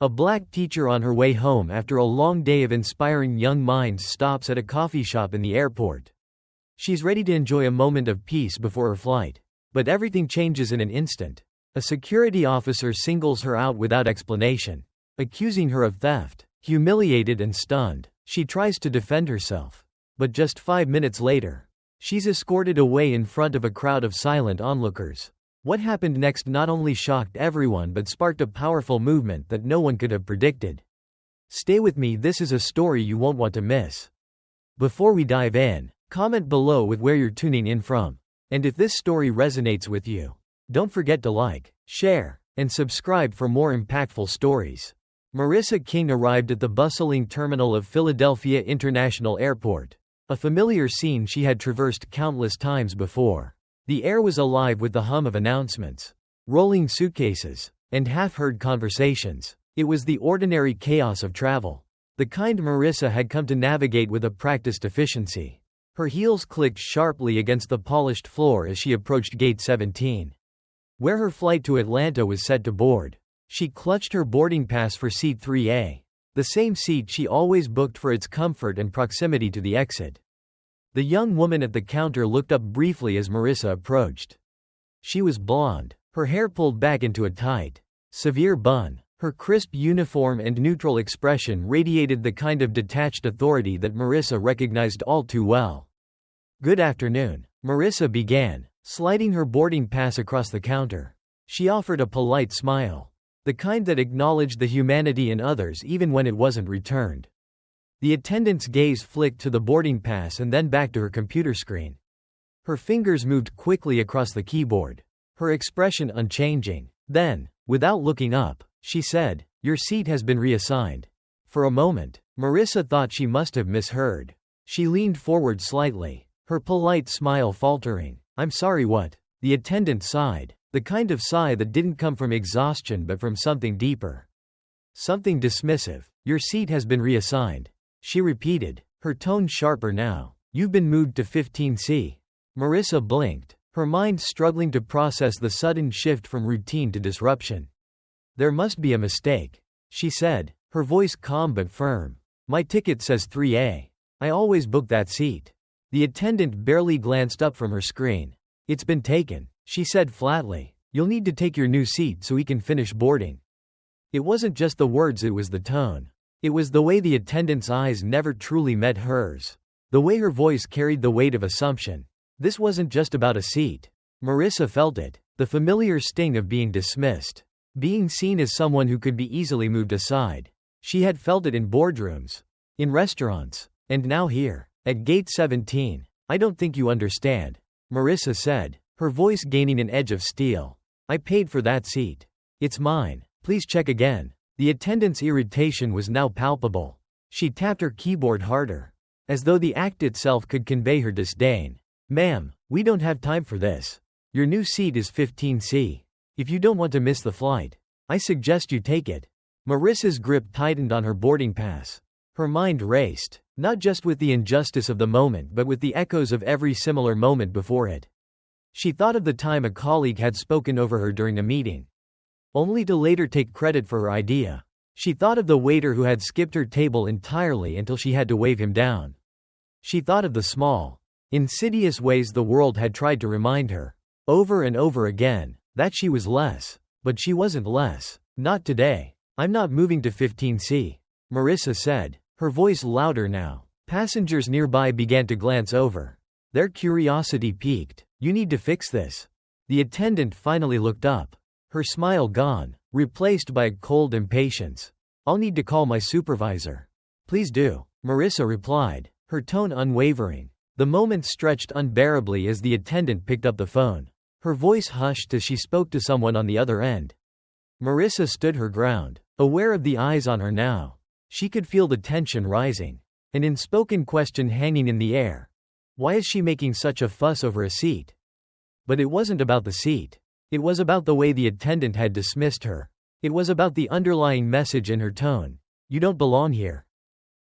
A black teacher on her way home after a long day of inspiring young minds stops at a coffee shop in the airport. She's ready to enjoy a moment of peace before her flight. But everything changes in an instant. A security officer singles her out without explanation, accusing her of theft. Humiliated and stunned, she tries to defend herself. But just 5 minutes later, she's escorted away in front of a crowd of silent onlookers. What happened next not only shocked everyone but sparked a powerful movement that no one could have predicted. Stay with me, this is a story you won't want to miss. Before we dive in, comment below with where you're tuning in from. And if this story resonates with you, don't forget to like, share, and subscribe for more impactful stories. Marissa King arrived at the bustling terminal of Philadelphia International Airport, a familiar scene she had traversed countless times before. The air was alive with the hum of announcements, rolling suitcases, and half-heard conversations. It was the ordinary chaos of travel, the kind Marissa had come to navigate with a practiced efficiency. Her heels clicked sharply against the polished floor as she approached Gate 17, where her flight to Atlanta was set to board. She clutched her boarding pass for seat 3A, the same seat she always booked for its comfort and proximity to the exit. The young woman at the counter looked up briefly as Marissa approached. She was blonde, her hair pulled back into a tight, severe bun. Her crisp uniform and neutral expression radiated the kind of detached authority that Marissa recognized all too well. "Good afternoon," Marissa began, sliding her boarding pass across the counter. She offered a polite smile, the kind that acknowledged the humanity in others even when it wasn't returned. The attendant's gaze flicked to the boarding pass and then back to her computer screen. Her fingers moved quickly across the keyboard, her expression unchanging. Then, without looking up, she said, "Your seat has been reassigned." For a moment, Marissa thought she must have misheard. She leaned forward slightly, her polite smile faltering. "I'm sorry, what?" The attendant sighed, the kind of sigh that didn't come from exhaustion but from something deeper. Something dismissive. "Your seat has been reassigned," she repeated, her tone sharper now. "You've been moved to 15C. Marissa blinked, her mind struggling to process the sudden shift from routine to disruption. "There must be a mistake," she said, her voice calm but firm. "My ticket says 3A. I always book that seat." The attendant barely glanced up from her screen. "It's been taken," she said flatly. "You'll need to take your new seat so we can finish boarding." It wasn't just the words, it was the tone. It was the way the attendant's eyes never truly met hers. The way her voice carried the weight of assumption. This wasn't just about a seat. Marissa felt it, the familiar sting of being dismissed. Being seen as someone who could be easily moved aside. She had felt it in boardrooms, in restaurants, and now here, at Gate 17. "I don't think you understand," Marissa said, her voice gaining an edge of steel. "I paid for that seat. It's mine. Please check again." The attendant's irritation was now palpable. She tapped her keyboard harder, as though the act itself could convey her disdain. "Ma'am, we don't have time for this. Your new seat is 15C. If you don't want to miss the flight, I suggest you take it." Marissa's grip tightened on her boarding pass. Her mind raced, not just with the injustice of the moment but with the echoes of every similar moment before it. She thought of the time a colleague had spoken over her during a meeting, only to later take credit for her idea. She thought of the waiter who had skipped her table entirely until she had to wave him down. She thought of the small, insidious ways the world had tried to remind her, over and over again, that she was less. But she wasn't less. Not today. "I'm not moving to 15C, Marissa said, her voice louder now. Passengers nearby began to glance over. Their curiosity piqued. "You need to fix this." The attendant finally looked up, her smile gone, replaced by a cold impatience. "I'll need to call my supervisor." "Please do," Marissa replied, her tone unwavering. The moment stretched unbearably as the attendant picked up the phone. Her voice hushed as she spoke to someone on the other end. Marissa stood her ground, aware of the eyes on her now. She could feel the tension rising, an unspoken question hanging in the air. Why is she making such a fuss over a seat? But it wasn't about the seat. It was about the way the attendant had dismissed her. It was about the underlying message in her tone. "You don't belong here."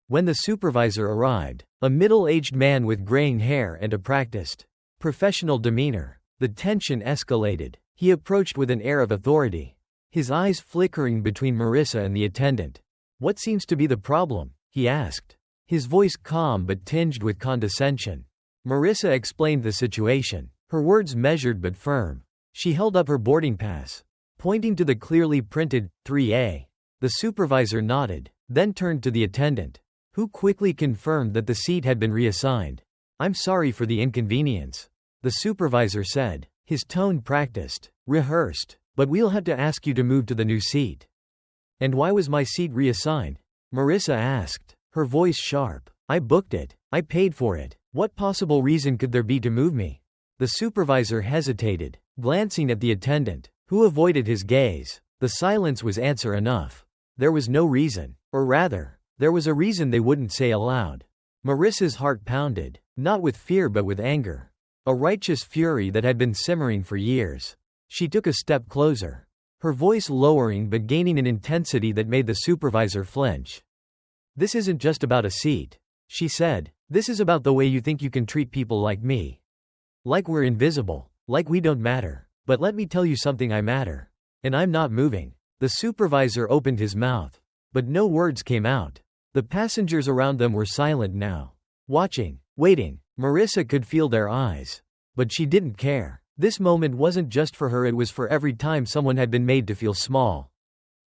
When the supervisor arrived, a middle-aged man with graying hair and a practiced, professional demeanor, the tension escalated. He approached with an air of authority. his eyes flickering between Marissa and the attendant. "What seems to be the problem?" he asked, his voice calm but tinged with condescension. Marissa explained the situation, her words measured but firm. She held up her boarding pass, pointing to the clearly printed 3A. The supervisor nodded, then turned to the attendant, who quickly confirmed that the seat had been reassigned. "I'm sorry for the inconvenience," the supervisor said, his tone practiced, rehearsed, "but we'll have to ask you to move to the new seat." "And why was my seat reassigned?" Marissa asked, her voice sharp. "I booked it. I paid for it. What possible reason could there be to move me?" The supervisor hesitated, glancing at the attendant, who avoided his gaze. The silence was answer enough. There was no reason, or rather, there was a reason they wouldn't say aloud. Marissa's heart pounded, not with fear but with anger. A righteous fury that had been simmering for years. She took a step closer, her voice lowering but gaining an intensity that made the supervisor flinch. "This isn't just about a seat," she said. "This is about the way you think you can treat people like me. Like we're invisible, like we don't matter. But let me tell you something, I matter. And I'm not moving." The supervisor opened his mouth, but no words came out. The passengers around them were silent now, watching, waiting. Marissa could feel their eyes. But she didn't care. This moment wasn't just for her, it was for every time someone had been made to feel small.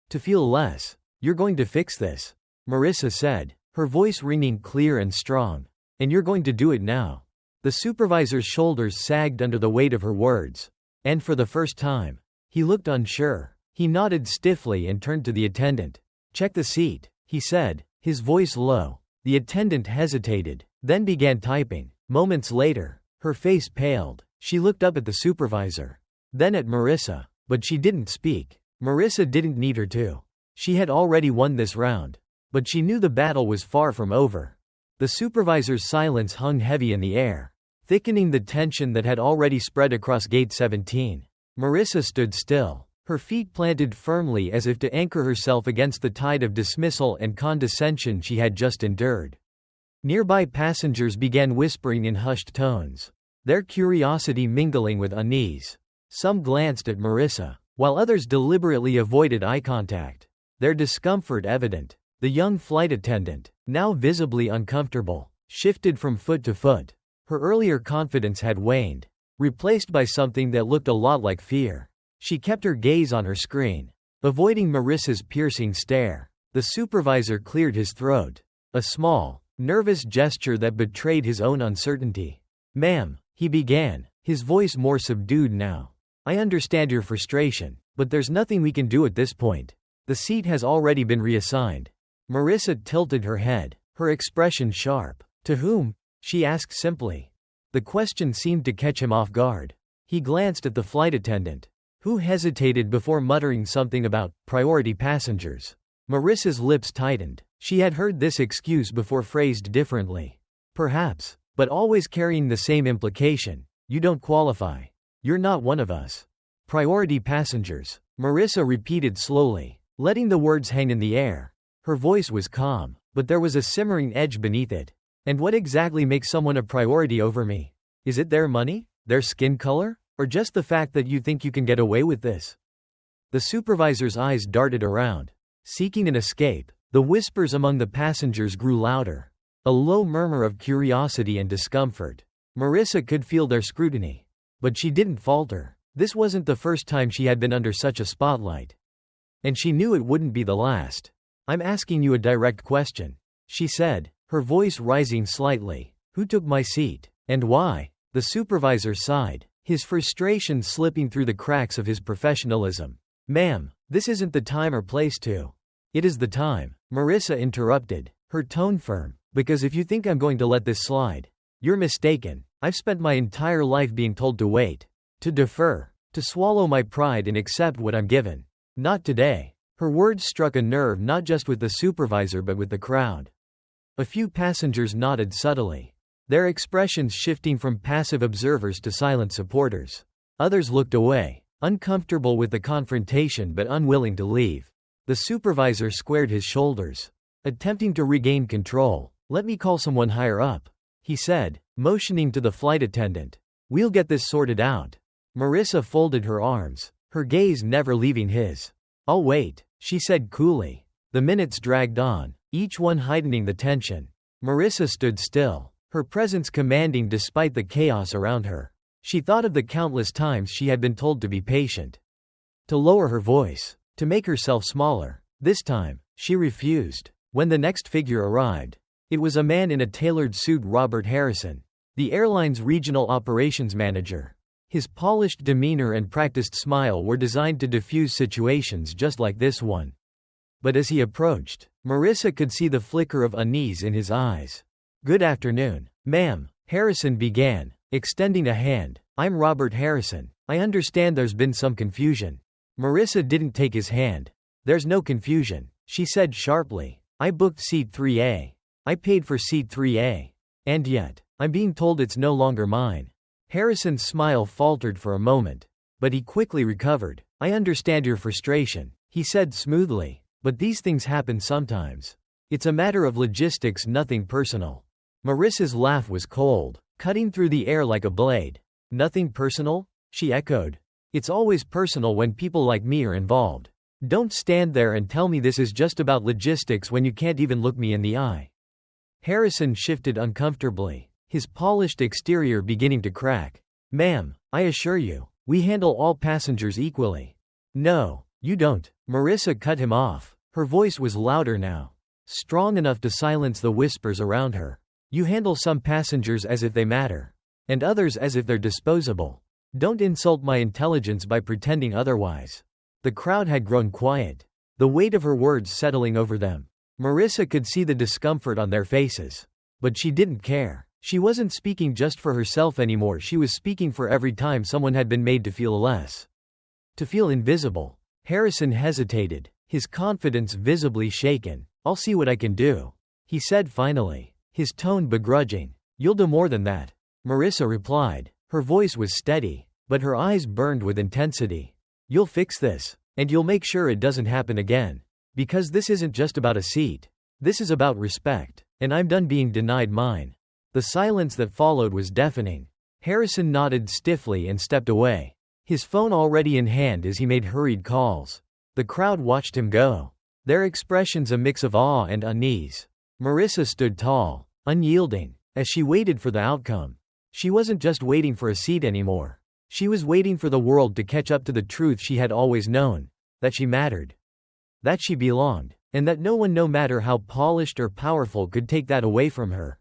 To feel less. "You're going to fix this," Marissa said, her voice ringing clear and strong. "And you're going to do it now." The supervisor's shoulders sagged under the weight of her words. And for the first time, he looked unsure. He nodded stiffly and turned to the attendant. "Check the seat," he said, his voice low. The attendant hesitated, then began typing. Moments later, her face paled. She looked up at the supervisor, then at Marissa, but she didn't speak. Marissa didn't need her to. She had already won this round. But she knew the battle was far from over. The supervisor's silence hung heavy in the air, thickening the tension that had already spread across Gate 17. Marissa stood still, her feet planted firmly as if to anchor herself against the tide of dismissal and condescension she had just endured. Nearby passengers began whispering in hushed tones, their curiosity mingling with unease. Some glanced at Marissa, while others deliberately avoided eye contact, their discomfort evident. The young flight attendant, now visibly uncomfortable, shifted from foot to foot. Her earlier confidence had waned, replaced by something that looked a lot like fear. She kept her gaze on her screen, avoiding Marissa's piercing stare. The supervisor cleared his throat, a small, nervous gesture that betrayed his own uncertainty. "Ma'am," he began, his voice more subdued now. "I understand your frustration, but there's nothing we can do at this point. The seat has already been reassigned." Marissa tilted her head, her expression sharp. "To whom?" she asked simply. The question seemed to catch him off guard. He glanced at the flight attendant, who hesitated before muttering something about priority passengers. Marissa's lips tightened. She had heard this excuse before, phrased differently. Perhaps, but always carrying the same implication. "You don't qualify. You're not one of us." "Priority passengers," Marissa repeated slowly, letting the words hang in the air. Her voice was calm, but there was a simmering edge beneath it. "And what exactly makes someone a priority over me? Is it their money? Their skin color? Or just the fact that you think you can get away with this?" The supervisor's eyes darted around, seeking an escape. The whispers among the passengers grew louder, a low murmur of curiosity and discomfort. Marissa could feel their scrutiny. But she didn't falter. This wasn't the first time she had been under such a spotlight. And she knew it wouldn't be the last. "I'm asking you a direct question," she said, her voice rising slightly. "Who took my seat? And why?" The supervisor sighed, his frustration slipping through the cracks of his professionalism. "Ma'am, this isn't the time or place to." "It is the time," Marissa interrupted, her tone firm, "because if you think I'm going to let this slide, you're mistaken. I've spent my entire life being told to wait, to defer, to swallow my pride and accept what I'm given. Not today." Her words struck a nerve not just with the supervisor but with the crowd. A few passengers nodded subtly, their expressions shifting from passive observers to silent supporters. Others looked away, uncomfortable with the confrontation but unwilling to leave. The supervisor squared his shoulders, attempting to regain control. "Let me call someone higher up," he said, motioning to the flight attendant. "We'll get this sorted out." Marissa folded her arms, her gaze never leaving his. I'll wait, she said coolly. The minutes dragged on, each one heightening the tension. Marissa stood still, her presence commanding despite the chaos around her. She thought of the countless times she had been told to be patient, to lower her voice, to make herself smaller. This time, she refused. When the next figure arrived, it was a man in a tailored suit, Robert Harrison, the airline's regional operations manager. His polished demeanor and practiced smile were designed to diffuse situations just like this one. But as he approached, Marissa could see the flicker of unease in his eyes. "Good afternoon, ma'am," Harrison began, extending a hand. "I'm Robert Harrison. I understand there's been some confusion." Marissa didn't take his hand. "There's no confusion," she said sharply. "I booked seat 3A. I paid for seat 3A. And yet, I'm being told it's no longer mine." Harrison's smile faltered for a moment, but he quickly recovered. "I understand your frustration," he said smoothly, "but these things happen sometimes. It's a matter of logistics, nothing personal." Marissa's laugh was cold, cutting through the air like a blade. "Nothing personal?" she echoed. "It's always personal when people like me are involved. Don't stand there and tell me this is just about logistics when you can't even look me in the eye." Harrison shifted uncomfortably, his polished exterior beginning to crack. "Ma'am, I assure you, we handle all passengers equally." "No, you don't," Marissa cut him off. Her voice was louder now, strong enough to silence the whispers around her. "You handle some passengers as if they matter, and others as if they're disposable. Don't insult my intelligence by pretending otherwise." The crowd had grown quiet, the weight of her words settling over them. Marissa could see the discomfort on their faces. But she didn't care. She wasn't speaking just for herself anymore, she was speaking for every time someone had been made to feel less, to feel invisible. Harrison hesitated, his confidence visibly shaken. "I'll see what I can do," he said finally, his tone begrudging. "You'll do more than that," Marissa replied. Her voice was steady, but her eyes burned with intensity. "You'll fix this, and you'll make sure it doesn't happen again. Because this isn't just about a seat. This is about respect, and I'm done being denied mine." The silence that followed was deafening. Harrison nodded stiffly and stepped away, his phone already in hand as he made hurried calls. The crowd watched him go, their expressions a mix of awe and unease. Marissa stood tall, unyielding, as she waited for the outcome. She wasn't just waiting for a seat anymore. She was waiting for the world to catch up to the truth she had always known, that she mattered, that she belonged, and that no one, no matter how polished or powerful, could take that away from her.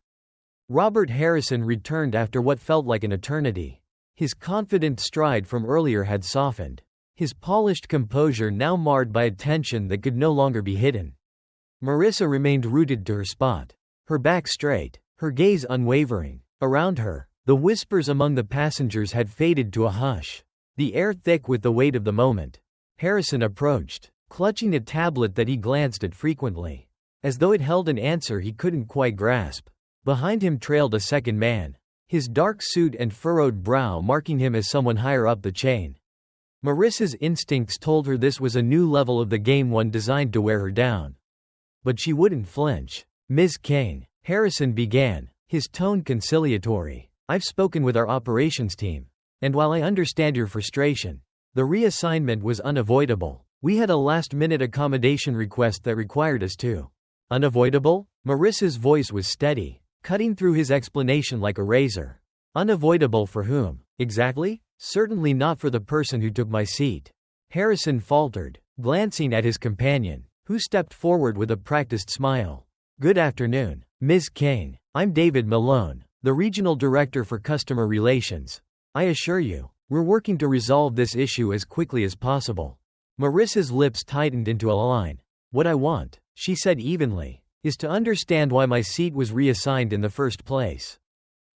Robert Harrison returned after what felt like an eternity. His confident stride from earlier had softened, his polished composure now marred by a tension that could no longer be hidden. Marissa remained rooted to her spot, her back straight, her gaze unwavering. Around her, the whispers among the passengers had faded to a hush, the air thick with the weight of the moment. Harrison approached, clutching a tablet that he glanced at frequently, as though it held an answer he couldn't quite grasp. Behind him trailed a second man, his dark suit and furrowed brow marking him as someone higher up the chain. Marissa's instincts told her this was a new level of the game, one designed to wear her down. But she wouldn't flinch. "Ms. Kane," Harrison began, his tone conciliatory, "I've spoken with our operations team, and while I understand your frustration, the reassignment was unavoidable. We had a last-minute accommodation request that required us to." "Unavoidable?" Marissa's voice was steady, cutting through his explanation like a razor. "Unavoidable for whom, exactly?" "Certainly not for the person who took my seat," Harrison faltered, glancing at his companion, who stepped forward with a practiced smile. "Good afternoon, Ms. Kane. I'm David Malone, the Regional Director for Customer Relations. I assure you, we're working to resolve this issue as quickly as possible." Marissa's lips tightened into a line. "What I want," she said evenly, "is to understand why my seat was reassigned in the first place.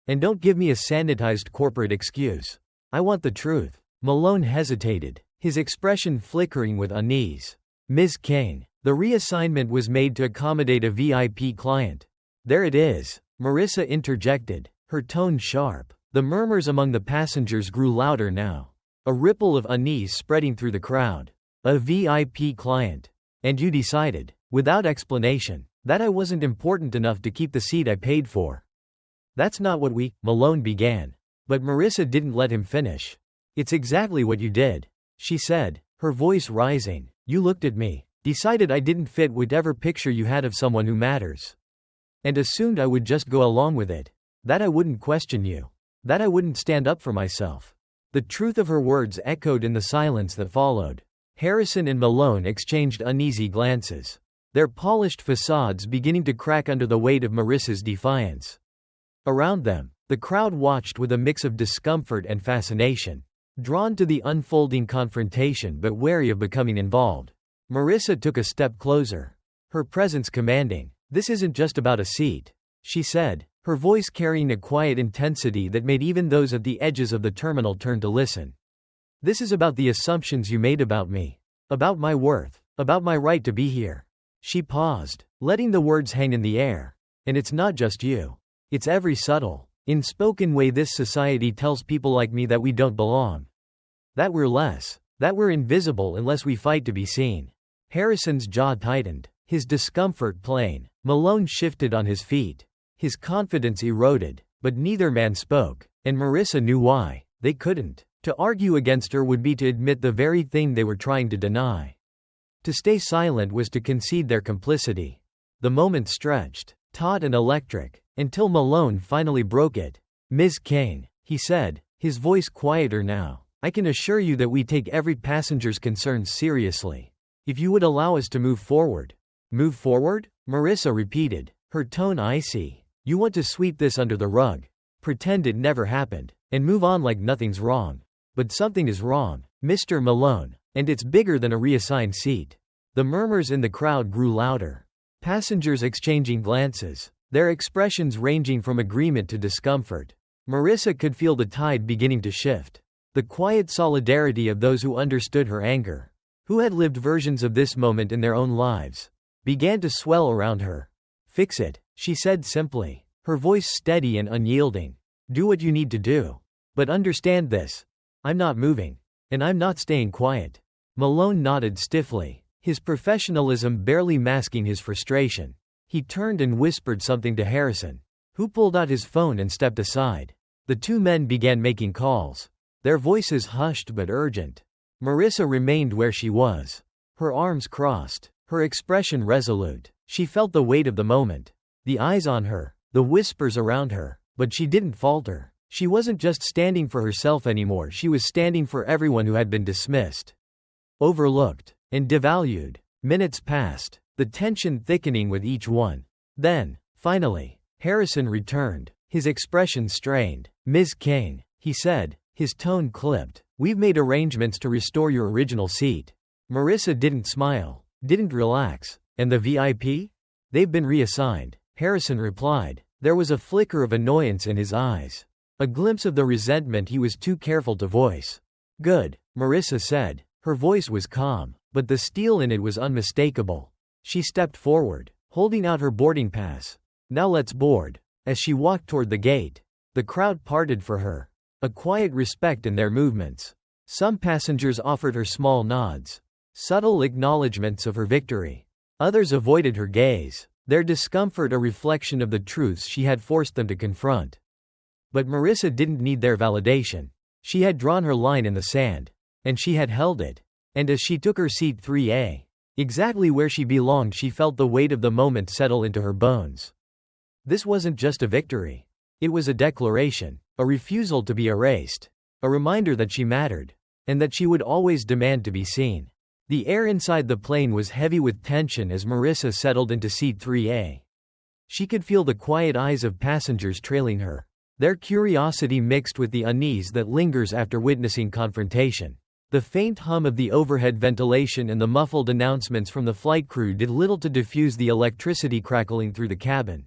And don't give me a sanitized corporate excuse. I want the truth." Malone hesitated, his expression flickering with unease. "Ms. Kane, the reassignment was made to accommodate a VIP client." "There it is," Marissa interjected, her tone sharp. The murmurs among the passengers grew louder now, a ripple of unease spreading through the crowd. "A VIP client. And you decided, without explanation, that I wasn't important enough to keep the seat I paid for." "That's not what Malone began. But Marissa didn't let him finish. "It's exactly what you did," she said, her voice rising. You looked at me, decided I didn't fit whatever picture you had of someone who matters, and assumed I would just go along with it. That I wouldn't question you. That I wouldn't stand up for myself." The truth of her words echoed in the silence that followed. Harrison and Malone exchanged uneasy glances, their polished facades beginning to crack under the weight of Marissa's defiance. Around them, the crowd watched with a mix of discomfort and fascination, drawn to the unfolding confrontation but wary of becoming involved. Marissa took a step closer, her presence commanding. "This isn't just about a seat," she said, her voice carrying a quiet intensity that made even those at the edges of the terminal turn to listen. "This is about the assumptions you made about me, about my worth, about my right to be here." She paused, letting the words hang in the air. "And it's not just you. It's every subtle, unspoken way this society tells people like me that we don't belong. That we're less, that we're invisible unless we fight to be seen." Harrison's jaw tightened, his discomfort plain. Malone shifted on his feet, his confidence eroded, but neither man spoke, and Marissa knew why. They couldn't. To argue against her would be to admit the very thing they were trying to deny. To stay silent was to concede their complicity. The moment stretched, taut and electric, until Malone finally broke it. "Ms. Kane," he said, his voice quieter now, "I can assure you that we take every passenger's concerns seriously. If you would allow us to move forward." "Move forward?" Marissa repeated, her tone icy. "You want to sweep this under the rug, pretend it never happened, and move on like nothing's wrong. But something is wrong, Mr. Malone, and it's bigger than a reassigned seat." The murmurs in the crowd grew louder. Passengers exchanging glances, their expressions ranging from agreement to discomfort. Marissa could feel the tide beginning to shift. The quiet solidarity of those who understood her anger, who had lived versions of this moment in their own lives, began to swell around her. "Fix it," she said simply, her voice steady and unyielding. "Do what you need to do. But understand this. I'm not moving. And I'm not staying quiet." Malone nodded stiffly, his professionalism barely masking his frustration. He turned and whispered something to Harrison, who pulled out his phone and stepped aside. The two men began making calls, their voices hushed but urgent. Marissa remained where she was, her arms crossed, her expression resolute. She felt the weight of the moment, the eyes on her, the whispers around her, but she didn't falter. She wasn't just standing for herself anymore, she was standing for everyone who had been dismissed, overlooked, and devalued. Minutes passed, the tension thickening with each one. Then, finally, Harrison returned, his expression strained. "Ms. Kane," he said, his tone clipped, "we've made arrangements to restore your original seat." Marissa didn't smile, didn't relax. "And the VIP? They've been reassigned," Harrison replied. There was a flicker of annoyance in his eyes, a glimpse of the resentment he was too careful to voice. "Good," Marissa said. Her voice was calm, but the steel in it was unmistakable. She stepped forward, holding out her boarding pass. "Now let's board." As she walked toward the gate, the crowd parted for her, a quiet respect in their movements. Some passengers offered her small nods, subtle acknowledgments of her victory. Others avoided her gaze, their discomfort a reflection of the truths she had forced them to confront. But Marissa didn't need their validation. She had drawn her line in the sand, and she had held it. And as she took her seat 3A, exactly where she belonged, she felt the weight of the moment settle into her bones. This wasn't just a victory. It was a declaration, a refusal to be erased, a reminder that she mattered, and that she would always demand to be seen. The air inside the plane was heavy with tension as Marissa settled into seat 3A. She could feel the quiet eyes of passengers trailing her, their curiosity mixed with the unease that lingers after witnessing confrontation. The faint hum of the overhead ventilation and the muffled announcements from the flight crew did little to diffuse the electricity crackling through the cabin.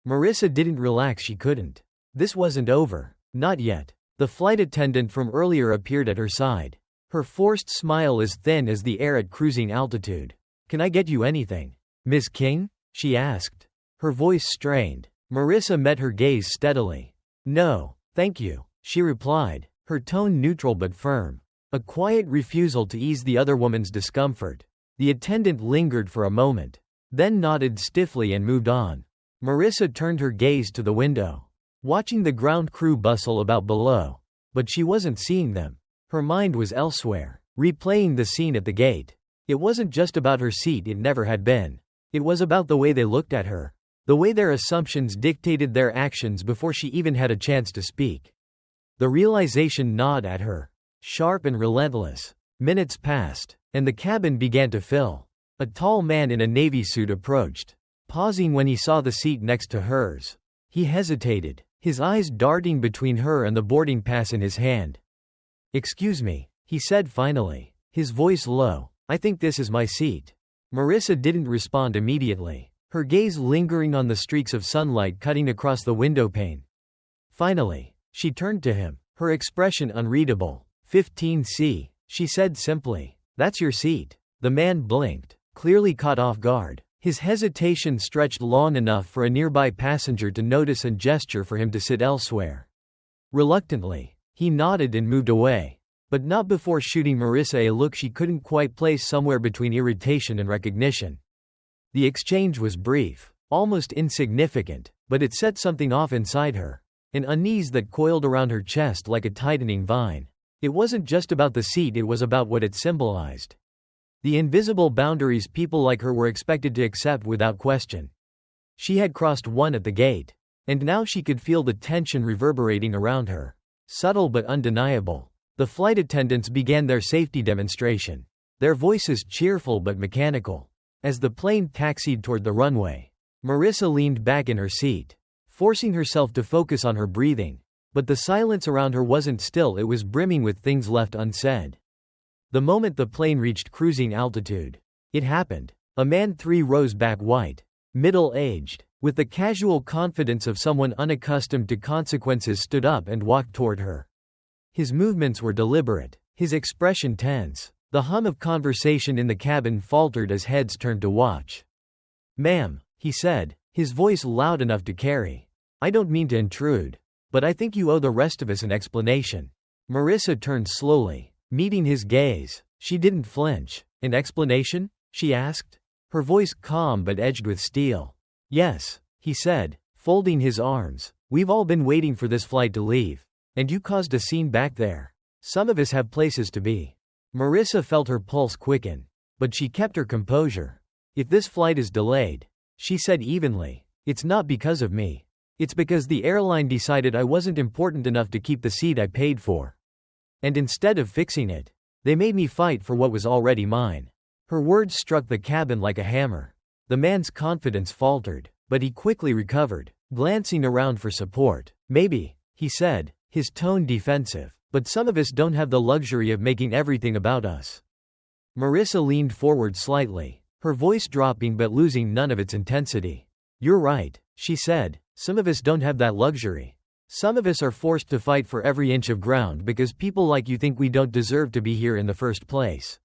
Marissa didn't relax, she couldn't. This wasn't over. Not yet. The flight attendant from earlier appeared at her side, her forced smile as thin as the air at cruising altitude. "Can I get you anything, Ms. King?" she asked, her voice strained. Marissa met her gaze steadily. "No, thank you," she replied, her tone neutral but firm, a quiet refusal to ease the other woman's discomfort. The attendant lingered for a moment, then nodded stiffly and moved on. Marissa turned her gaze to the window, watching the ground crew bustle about below. But she wasn't seeing them. Her mind was elsewhere, replaying the scene at the gate. It wasn't just about her seat, it never had been. It was about the way they looked at her. The way their assumptions dictated their actions before she even had a chance to speak. The realization gnawed at her, sharp and relentless. Minutes passed, and the cabin began to fill. A tall man in a navy suit approached, pausing when he saw the seat next to hers. He hesitated, his eyes darting between her and the boarding pass in his hand. "Excuse me," he said finally, his voice low. "I think this is my seat." Marissa didn't respond immediately, her gaze lingering on the streaks of sunlight cutting across the windowpane. Finally, she turned to him, her expression unreadable. 15C, she said simply. "That's your seat." The man blinked, clearly caught off guard. His hesitation stretched long enough for a nearby passenger to notice and gesture for him to sit elsewhere. Reluctantly, he nodded and moved away, but not before shooting Marissa a look she couldn't quite place, somewhere between irritation and recognition. The exchange was brief, almost insignificant, but it set something off inside her, an unease that coiled around her chest like a tightening vine. It wasn't just about the seat, it was about what it symbolized. The invisible boundaries people like her were expected to accept without question. She had crossed one at the gate, and now she could feel the tension reverberating around her, subtle but undeniable. The flight attendants began their safety demonstration, their voices cheerful but mechanical. As the plane taxied toward the runway, Marissa leaned back in her seat, forcing herself to focus on her breathing. But the silence around her wasn't still, it was brimming with things left unsaid. The moment the plane reached cruising altitude, it happened. A man 3 rows back, white, middle-aged, with the casual confidence of someone unaccustomed to consequences, stood up and walked toward her. His movements were deliberate, his expression tense. The hum of conversation in the cabin faltered as heads turned to watch. "Ma'am," he said, his voice loud enough to carry. "I don't mean to intrude, but I think you owe the rest of us an explanation." Marissa turned slowly, meeting his gaze. She didn't flinch. "An explanation?" she asked, her voice calm but edged with steel. "Yes," he said, folding his arms. "We've all been waiting for this flight to leave, and you caused a scene back there. Some of us have places to be." Marissa felt her pulse quicken, but she kept her composure. "If this flight is delayed," she said evenly, "it's not because of me. It's because the airline decided I wasn't important enough to keep the seat I paid for. And instead of fixing it, they made me fight for what was already mine." Her words struck the cabin like a hammer. The man's confidence faltered, but he quickly recovered, glancing around for support. "Maybe," he said, his tone defensive, "but some of us don't have the luxury of making everything about us." Marissa leaned forward slightly, her voice dropping but losing none of its intensity. "You're right," she said, "some of us don't have that luxury. Some of us are forced to fight for every inch of ground because people like you think we don't deserve to be here in the first place."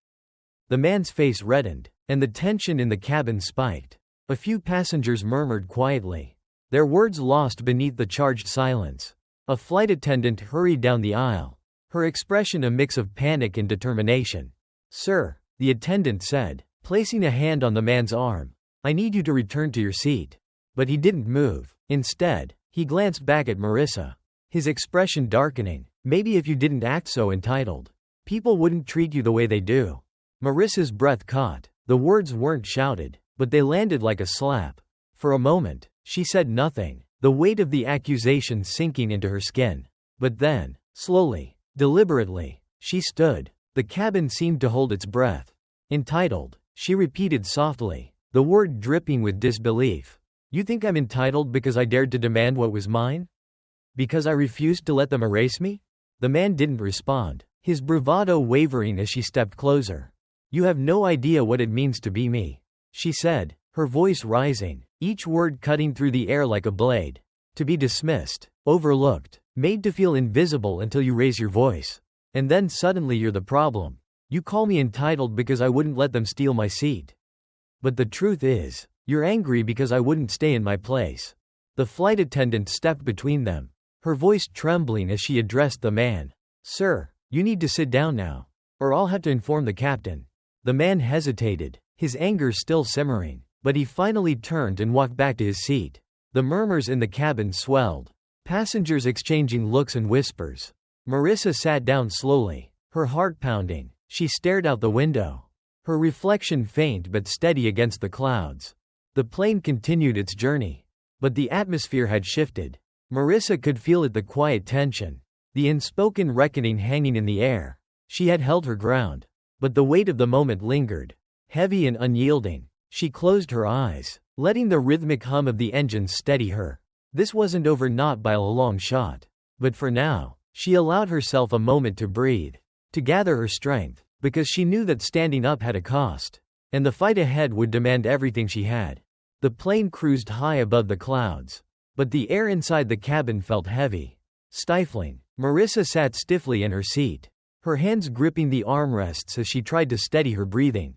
The man's face reddened, and the tension in the cabin spiked. A few passengers murmured quietly, their words lost beneath the charged silence. A flight attendant hurried down the aisle, her expression a mix of panic and determination. "Sir," the attendant said, placing a hand on the man's arm, "I need you to return to your seat." But he didn't move. Instead, he glanced back at Marissa, his expression darkening. "Maybe if you didn't act so entitled, people wouldn't treat you the way they do." Marissa's breath caught. The words weren't shouted, but they landed like a slap. For a moment, she said nothing, the weight of the accusation sinking into her skin. But then, slowly, deliberately, she stood. The cabin seemed to hold its breath. "Entitled," she repeated softly, the word dripping with disbelief. "You think I'm entitled because I dared to demand what was mine? Because I refused to let them erase me?" The man didn't respond, his bravado wavering as she stepped closer. "You have no idea what it means to be me," she said, her voice rising, each word cutting through the air like a blade. "To be dismissed, overlooked, made to feel invisible until you raise your voice. And then suddenly you're the problem. You call me entitled because I wouldn't let them steal my seat. But the truth is, you're angry because I wouldn't stay in my place." The flight attendant stepped between them, her voice trembling as she addressed the man. "Sir, you need to sit down now, or I'll have to inform the captain." The man hesitated, his anger still simmering, but he finally turned and walked back to his seat. The murmurs in the cabin swelled, passengers exchanging looks and whispers. Marissa sat down slowly, her heart pounding. She stared out the window, her reflection faint but steady against the clouds. The plane continued its journey. But the atmosphere had shifted. Marissa could feel it, the quiet tension, the unspoken reckoning hanging in the air. She had held her ground. But the weight of the moment lingered, heavy and unyielding. She closed her eyes, letting the rhythmic hum of the engines steady her. This wasn't over, not by a long shot. But for now, she allowed herself a moment to breathe, to gather her strength, because she knew that standing up had a cost, and the fight ahead would demand everything she had. The plane cruised high above the clouds, but the air inside the cabin felt heavy, stifling. Marissa sat stiffly in her seat, her hands gripping the armrests as she tried to steady her breathing.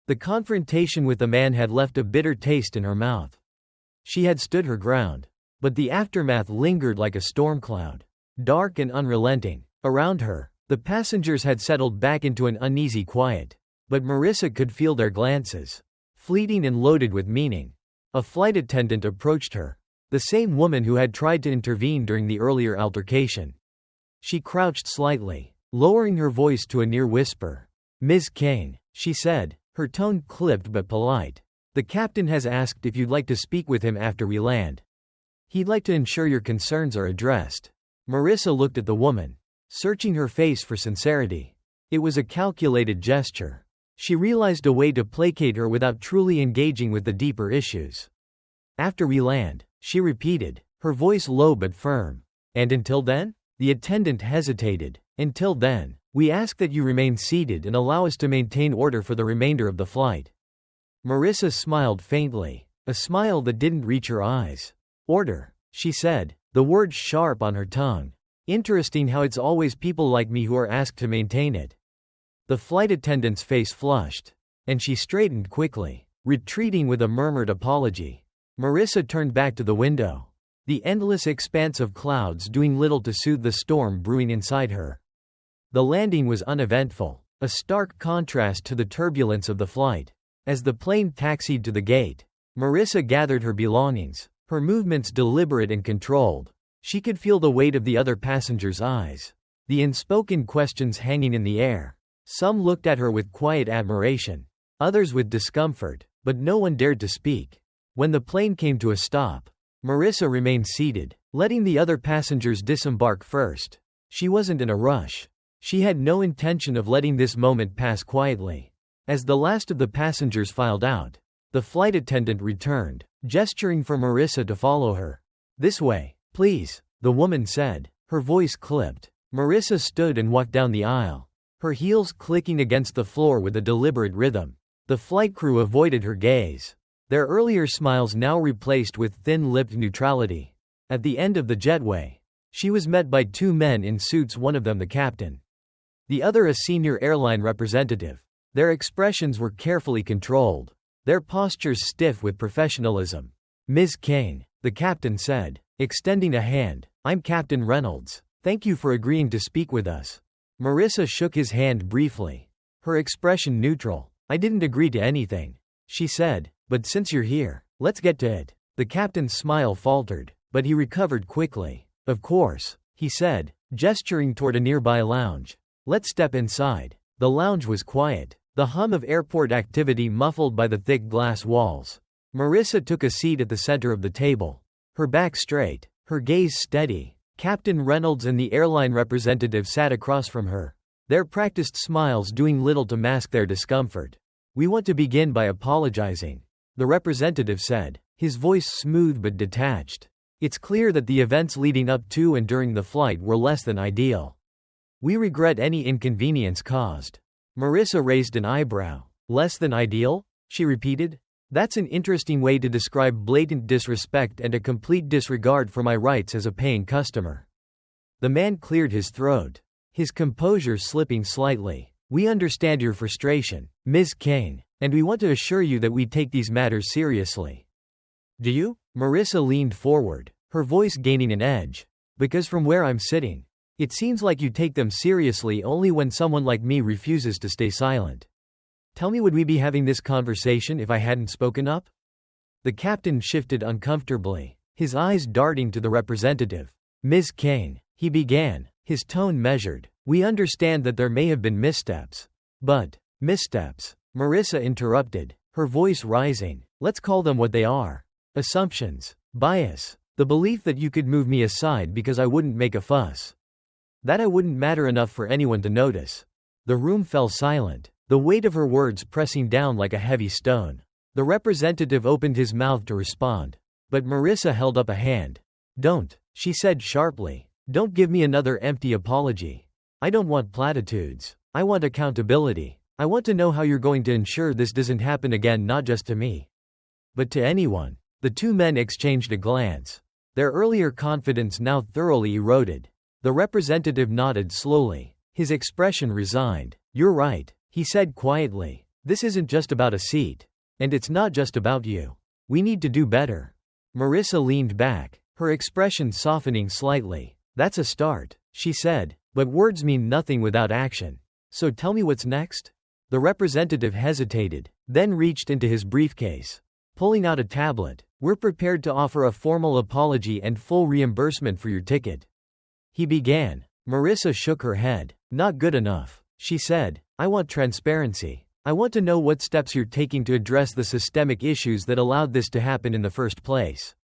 The confrontation with the man had left a bitter taste in her mouth. She had stood her ground, but the aftermath lingered like a storm cloud, dark and unrelenting. Around her, the passengers had settled back into an uneasy quiet, but Marissa could feel their glances, fleeting and loaded with meaning. A flight attendant approached her, the same woman who had tried to intervene during the earlier altercation. She crouched slightly, lowering her voice to a near whisper. "Ms. Kane," she said, her tone clipped but polite. "The captain has asked if you'd like to speak with him after we land. He'd like to ensure your concerns are addressed." Marissa looked at the woman, searching her face for sincerity. It was a calculated gesture. She realized a way to placate her without truly engaging with the deeper issues. "After we land," she repeated, her voice low but firm. "And until then?" The attendant hesitated. "Until then, we ask that you remain seated and allow us to maintain order for the remainder of the flight." Marissa smiled faintly, a smile that didn't reach her eyes. "Order," she said, the word sharp on her tongue. "Interesting how it's always people like me who are asked to maintain it." The flight attendant's face flushed, and she straightened quickly, retreating with a murmured apology. Marissa turned back to the window, the endless expanse of clouds doing little to soothe the storm brewing inside her. The landing was uneventful, a stark contrast to the turbulence of the flight. As the plane taxied to the gate, Marissa gathered her belongings, her movements deliberate and controlled. She could feel the weight of the other passengers' eyes, the unspoken questions hanging in the air. Some looked at her with quiet admiration, others with discomfort, but no one dared to speak. When the plane came to a stop, Marissa remained seated, letting the other passengers disembark first. She wasn't in a rush. She had no intention of letting this moment pass quietly. As the last of the passengers filed out, the flight attendant returned, gesturing for Marissa to follow her. "This way, please," the woman said, her voice clipped. Marissa stood and walked down the aisle, her heels clicking against the floor with a deliberate rhythm. The flight crew avoided her gaze, their earlier smiles now replaced with thin-lipped neutrality. At the end of the jetway, she was met by two men in suits, one of them the captain, the other a senior airline representative. Their expressions were carefully controlled, their postures stiff with professionalism. "Ms. Kane," the captain said, extending a hand, "I'm Captain Reynolds. Thank you for agreeing to speak with us." Marissa shook his hand briefly, her expression neutral. "I didn't agree to anything," she said, "but since you're here, let's get to it." The captain's smile faltered, but he recovered quickly. "Of course," he said, gesturing toward a nearby lounge. "Let's step inside." The lounge was quiet, the hum of airport activity muffled by the thick glass walls. Marissa took a seat at the center of the table, her back straight, her gaze steady. Captain Reynolds and the airline representative sat across from her, their practiced smiles doing little to mask their discomfort. "We want to begin by apologizing," the representative said, his voice smooth but detached. "It's clear that the events leading up to and during the flight were less than ideal. We regret any inconvenience caused." Marissa raised an eyebrow. "Less than ideal?" she repeated. "That's an interesting way to describe blatant disrespect and a complete disregard for my rights as a paying customer." The man cleared his throat, his composure slipping slightly. "We understand your frustration, Ms. Kane, and we want to assure you that we take these matters seriously." "Do you?" Marissa leaned forward, her voice gaining an edge. "Because from where I'm sitting, it seems like you take them seriously only when someone like me refuses to stay silent. Tell me, would we be having this conversation if I hadn't spoken up?" The captain shifted uncomfortably, his eyes darting to the representative. "Ms. Kane," he began, his tone measured, "we understand that there may have been missteps. But, missteps Marissa interrupted, her voice rising. Let's call them what they are. Assumptions. Bias. The belief that you could move me aside because I wouldn't make a fuss. That I wouldn't matter enough for anyone to notice. The room fell silent, the weight of her words pressing down like a heavy stone. The representative opened his mouth to respond, but Marissa held up a hand. Don't, she said sharply. Don't give me another empty apology. I don't want platitudes. I want accountability. I want to know how you're going to ensure this doesn't happen again, not just to me, but to anyone. The two men exchanged a glance. Their earlier confidence now thoroughly eroded. The representative nodded slowly, his expression resigned. You're right, he said quietly. This isn't just about a seat. And it's not just about you. We need to do better. Marissa leaned back, her expression softening slightly. That's a start, she said, but words mean nothing without action. So tell me what's next? The representative hesitated, then reached into his briefcase, pulling out a tablet. We're prepared to offer a formal apology and full reimbursement for your ticket, he began. Marissa shook her head. Not good enough, she said. I want transparency. I want to know what steps you're taking to address the systemic issues that allowed this to happen in the first place.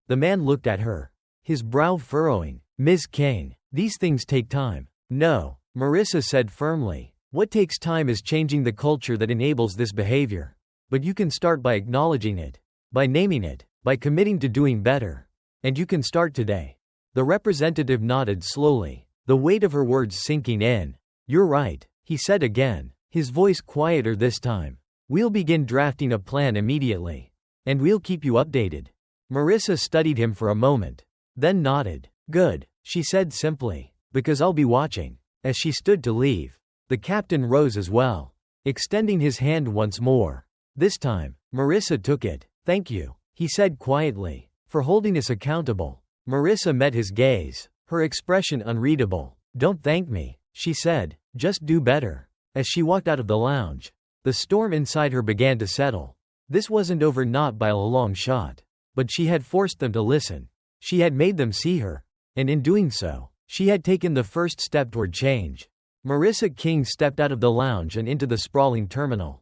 The man looked at her, his brow furrowing. Ms. Kane, these things take time. No, Marissa said firmly. What takes time is changing the culture that enables this behavior. But you can start by acknowledging it, by naming it, by committing to doing better. And you can start today. The representative nodded slowly, the weight of her words sinking in. You're right, he said again, his voice quieter this time. We'll begin drafting a plan immediately. And we'll keep you updated. Marissa studied him for a moment, then nodded. Good, she said simply, because I'll be watching. As she stood to leave, the captain rose as well, extending his hand once more. This time, Marissa took it. Thank you, he said quietly, for holding us accountable. Marissa met his gaze, her expression unreadable. Don't thank me, she said, just do better. As she walked out of the lounge, the storm inside her began to settle. This wasn't over, not by a long shot. But she had forced them to listen. She had made them see her. And in doing so, she had taken the first step toward change. Marissa King stepped out of the lounge and into the sprawling terminal,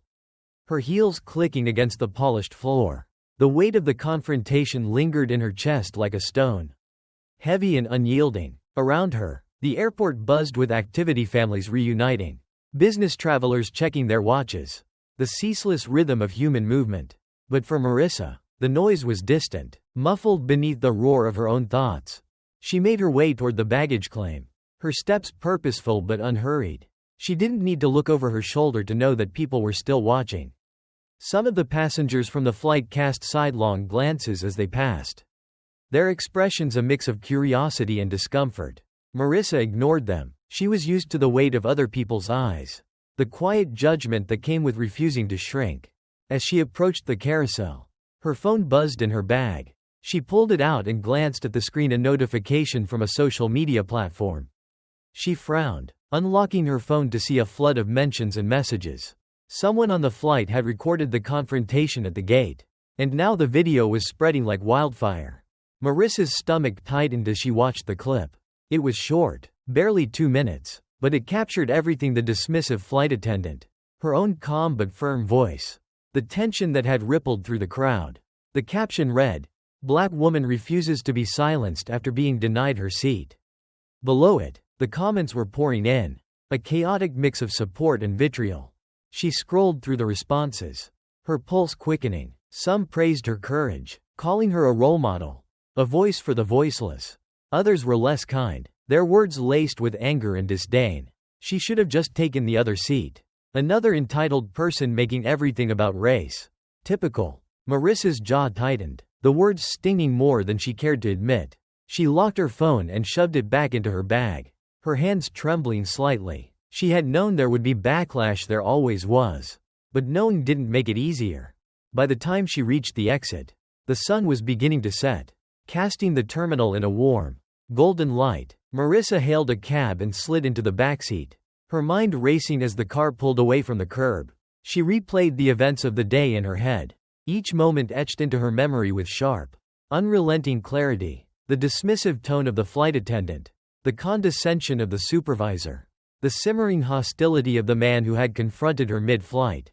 her heels clicking against the polished floor. The weight of the confrontation lingered in her chest like a stone, heavy and unyielding. Around her, the airport buzzed with activity, families reuniting, business travelers checking their watches, the ceaseless rhythm of human movement. But for Marissa, the noise was distant, muffled beneath the roar of her own thoughts. She made her way toward the baggage claim, her steps purposeful but unhurried. She didn't need to look over her shoulder to know that people were still watching. Some of the passengers from the flight cast sidelong glances as they passed, their expressions a mix of curiosity and discomfort. Marissa ignored them. She was used to the weight of other people's eyes, the quiet judgment that came with refusing to shrink. As she approached the carousel, her phone buzzed in her bag. She pulled it out and glanced at the screen, a notification from a social media platform. She frowned, unlocking her phone to see a flood of mentions and messages. Someone on the flight had recorded the confrontation at the gate, and now the video was spreading like wildfire. Marissa's stomach tightened as she watched the clip. It was short, barely 2 minutes, but it captured everything: the dismissive flight attendant, her own calm but firm voice, the tension that had rippled through the crowd. The caption read, "Black woman refuses to be silenced after being denied her seat." Below it, the comments were pouring in, a chaotic mix of support and vitriol. She scrolled through the responses, her pulse quickening. Some praised her courage, calling her a role model, a voice for the voiceless. Others were less kind, their words laced with anger and disdain. She should have just taken the other seat. Another entitled person making everything about race. Typical. Marissa's jaw tightened, the words stinging more than she cared to admit. She locked her phone and shoved it back into her bag, her hands trembling slightly. She had known there would be backlash, there always was. But knowing didn't make it easier. By the time she reached the exit, the sun was beginning to set, casting the terminal in a warm, golden light. Marissa hailed a cab and slid into the backseat, her mind racing as the car pulled away from the curb. She replayed the events of the day in her head, each moment etched into her memory with sharp, unrelenting clarity. The dismissive tone of the flight attendant, the condescension of the supervisor, the simmering hostility of the man who had confronted her mid-flight.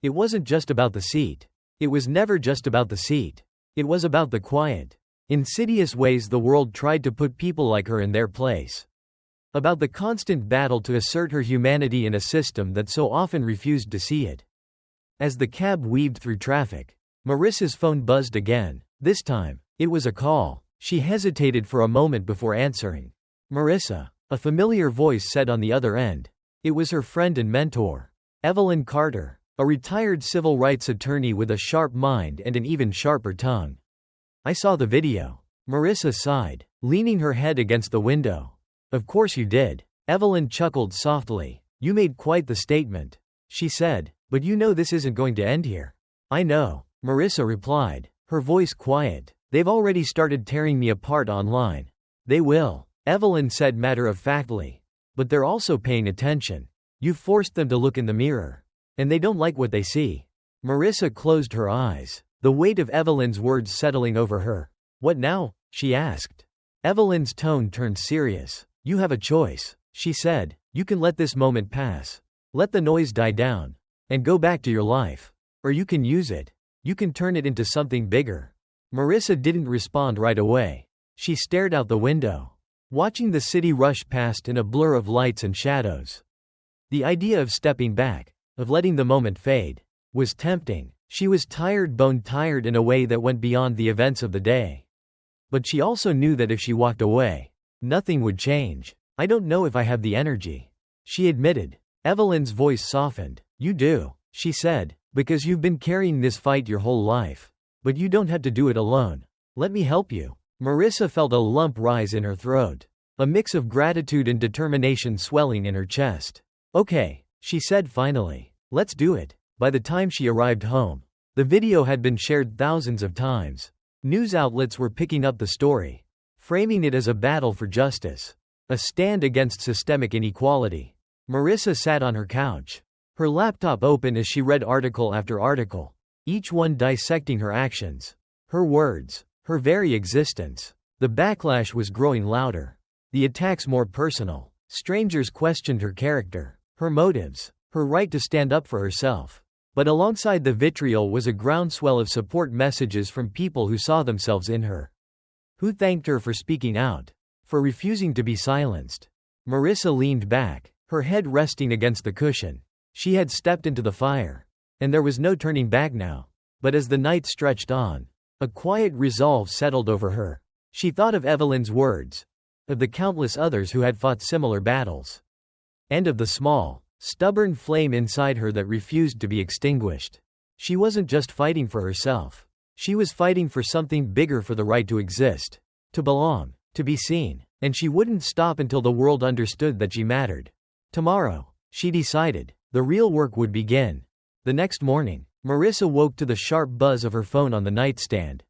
It wasn't just about the seat. It was never just about the seat. It was about the quiet, insidious ways the world tried to put people like her in their place. About the constant battle to assert her humanity in a system that so often refused to see it. As the cab weaved through traffic, Marissa's phone buzzed again. This time, it was a call. She hesitated for a moment before answering. "Marissa," a familiar voice said on the other end. It was her friend and mentor, Evelyn Carter, a retired civil rights attorney with a sharp mind and an even sharper tongue. "I saw the video." Marissa sighed, leaning her head against the window. "Of course you did." Evelyn chuckled softly. "You made quite the statement," she said, "but you know this isn't going to end here." "I know," Marissa replied, her voice quiet. "They've already started tearing me apart online." "They will," Evelyn said matter-of-factly. "But they're also paying attention. You've forced them to look in the mirror. And they don't like what they see." Marissa closed her eyes, the weight of Evelyn's words settling over her. "What now?" she asked. Evelyn's tone turned serious. "You have a choice," she said. "You can let this moment pass. Let the noise die down. And go back to your life. Or you can use it. You can turn it into something bigger." Marissa didn't respond right away. She stared out the window, watching the city rush past in a blur of lights and shadows. The idea of stepping back, of letting the moment fade, was tempting. She was tired, bone-tired in a way that went beyond the events of the day. But she also knew that if she walked away, nothing would change. "I don't know if I have the energy," she admitted. Evelyn's voice softened. "You do," she said, "because you've been carrying this fight your whole life. But you don't have to do it alone. Let me help you." Marissa felt a lump rise in her throat, a mix of gratitude and determination swelling in her chest. "Okay," she said finally. "Let's do it." By the time she arrived home, the video had been shared thousands of times. News outlets were picking up the story, framing it as a battle for justice, a stand against systemic inequality. Marissa sat on her couch, her laptop open as she read article after article, each one dissecting her actions, her words, her very existence. The backlash was growing louder, the attacks more personal. Strangers questioned her character, her motives, her right to stand up for herself. But alongside the vitriol was a groundswell of support messages from people who saw themselves in her, who thanked her for speaking out, for refusing to be silenced. Marissa leaned back, her head resting against the cushion. She had stepped into the fire, and there was no turning back now. But as the night stretched on, a quiet resolve settled over her. She thought of Evelyn's words, of the countless others who had fought similar battles, and of the small, stubborn flame inside her that refused to be extinguished. She wasn't just fighting for herself. She was fighting for something bigger, for the right to exist, to belong, to be seen. And she wouldn't stop until the world understood that she mattered. Tomorrow, she decided, the real work would begin. The next morning, Marissa woke to the sharp buzz of her phone on the nightstand.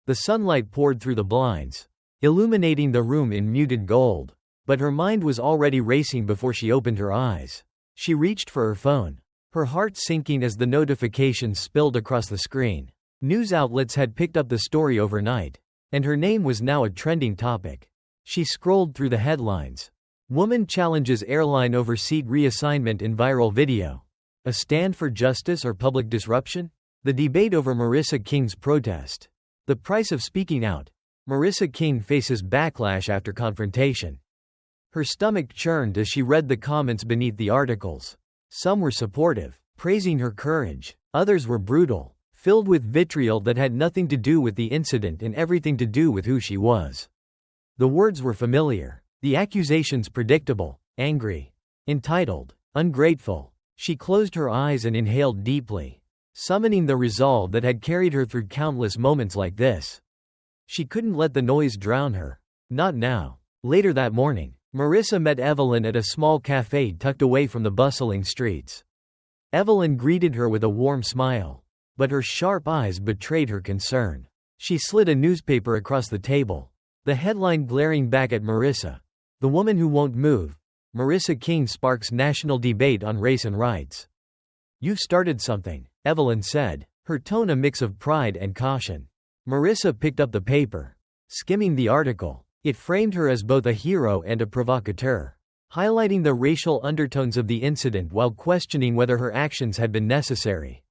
The sunlight poured through the blinds, illuminating the room in muted gold. But her mind was already racing before she opened her eyes. She reached for her phone, her heart sinking as the notifications spilled across the screen. News outlets had picked up the story overnight, and her name was now a trending topic. She scrolled through the headlines. Woman challenges airline over seat reassignment in viral video. A stand for justice or public disruption? The debate over Marissa King's protest. The price of speaking out. Marissa King faces backlash after confrontation. Her stomach churned as she read the comments beneath the articles. Some were supportive, praising her courage. Others were brutal, filled with vitriol that had nothing to do with the incident and everything to do with who she was. The words were familiar, the accusations predictable, angry, entitled, ungrateful. She closed her eyes and inhaled deeply, summoning the resolve that had carried her through countless moments like this. She couldn't let the noise drown her. Not now. Later that morning, Marissa met Evelyn at a small cafe tucked away from the bustling streets. Evelyn greeted her with a warm smile, but her sharp eyes betrayed her concern. She slid a newspaper across the table, the headline glaring back at Marissa. "The woman who won't move. Marissa King sparks national debate on race and rights." "You've started something," Evelyn said, her tone a mix of pride and caution. Marissa picked up the paper, skimming the article. It framed her as both a hero and a provocateur, highlighting the racial undertones of the incident while questioning whether her actions had been necessary.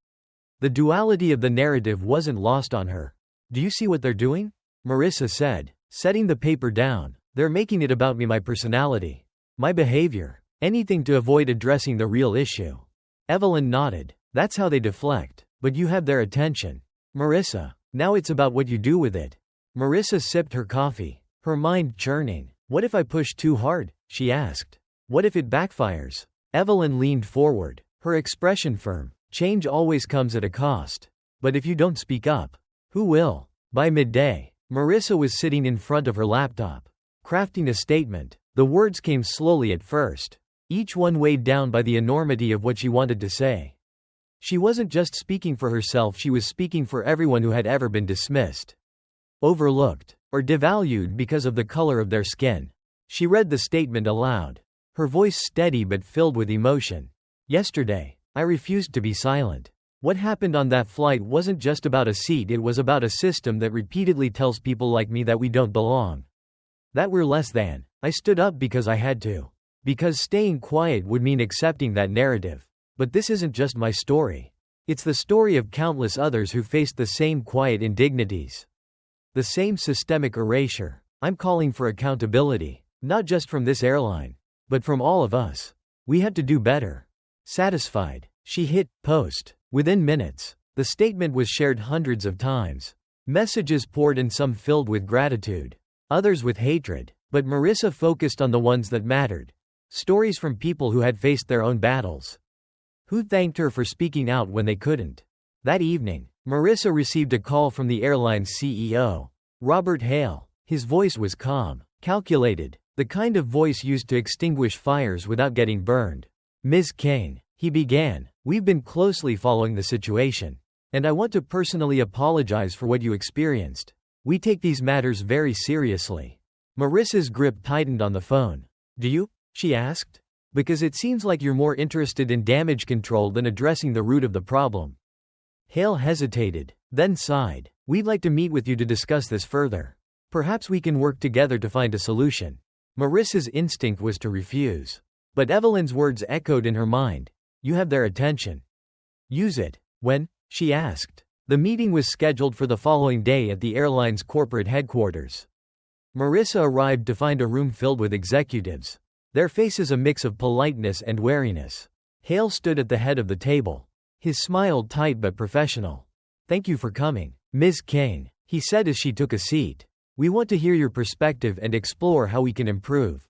The duality of the narrative wasn't lost on her. "Do you see what they're doing?" Marissa said, setting the paper down. "They're making it about me, my personality, my behavior. Anything to avoid addressing the real issue." Evelyn nodded. "That's how they deflect. But you have their attention." Marissa, "Now it's about what you do with it." Marissa sipped her coffee, her mind churning. "What if I push too hard?" she asked. "What if it backfires?" Evelyn leaned forward, her expression firm. "Change always comes at a cost. But if you don't speak up, who will?" By midday, Marissa was sitting in front of her laptop, crafting a statement. The words came slowly at first, each one weighed down by the enormity of what she wanted to say. She wasn't just speaking for herself, she was speaking for everyone who had ever been dismissed, overlooked, or devalued because of the color of their skin. She read the statement aloud, her voice steady but filled with emotion. "Yesterday, I refused to be silent. What happened on that flight wasn't just about a seat, it was about a system that repeatedly tells people like me that we don't belong, that we're less than. I stood up because I had to. Because staying quiet would mean accepting that narrative. But this isn't just my story. It's the story of countless others who faced the same quiet indignities, the same systemic erasure. I'm calling for accountability, not just from this airline, but from all of us. We have to do better." Satisfied, she hit post. Within minutes, the statement was shared hundreds of times. Messages poured in, some filled with gratitude, others with hatred, but Marissa focused on the ones that mattered. Stories from people who had faced their own battles, who thanked her for speaking out when they couldn't. That evening, Marissa received a call from the airline's CEO, Robert Hale. His voice was calm, calculated, the kind of voice used to extinguish fires without getting burned. "Ms. Kane," he began, "we've been closely following the situation, and I want to personally apologize for what you experienced. We take these matters very seriously." Marissa's grip tightened on the phone. "Do you?" she asked. "Because it seems like you're more interested in damage control than addressing the root of the problem." Hale hesitated, then sighed. "We'd like to meet with you to discuss this further. Perhaps we can work together to find a solution." Marissa's instinct was to refuse. But Evelyn's words echoed in her mind. "You have their attention. Use it." "When?" she asked. The meeting was scheduled for the following day at the airline's corporate headquarters. Marissa arrived to find a room filled with executives, their faces a mix of politeness and wariness. Hale stood at the head of the table, his smile tight but professional. "Thank you for coming, Ms. Kane," he said as she took a seat. "We want to hear your perspective and explore how we can improve."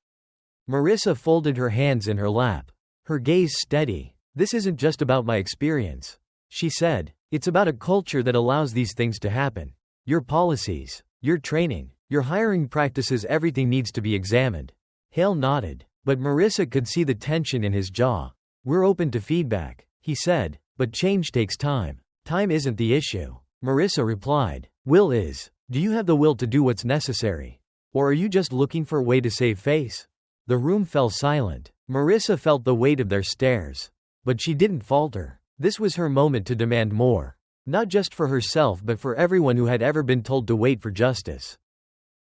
Marissa folded her hands in her lap, her gaze steady. "This isn't just about my experience," she said. "It's about a culture that allows these things to happen. Your policies, your training, your hiring practices, everything needs to be examined." Hale nodded, but Marissa could see the tension in his jaw. "We're open to feedback," he said, "but change takes time." "Time isn't the issue," Marissa replied. "Will is. Do you have the will to do what's necessary? Or are you just looking for a way to save face?" The room fell silent. Marissa felt the weight of their stares. But she didn't falter. This was her moment to demand more. Not just for herself but for everyone who had ever been told to wait for justice.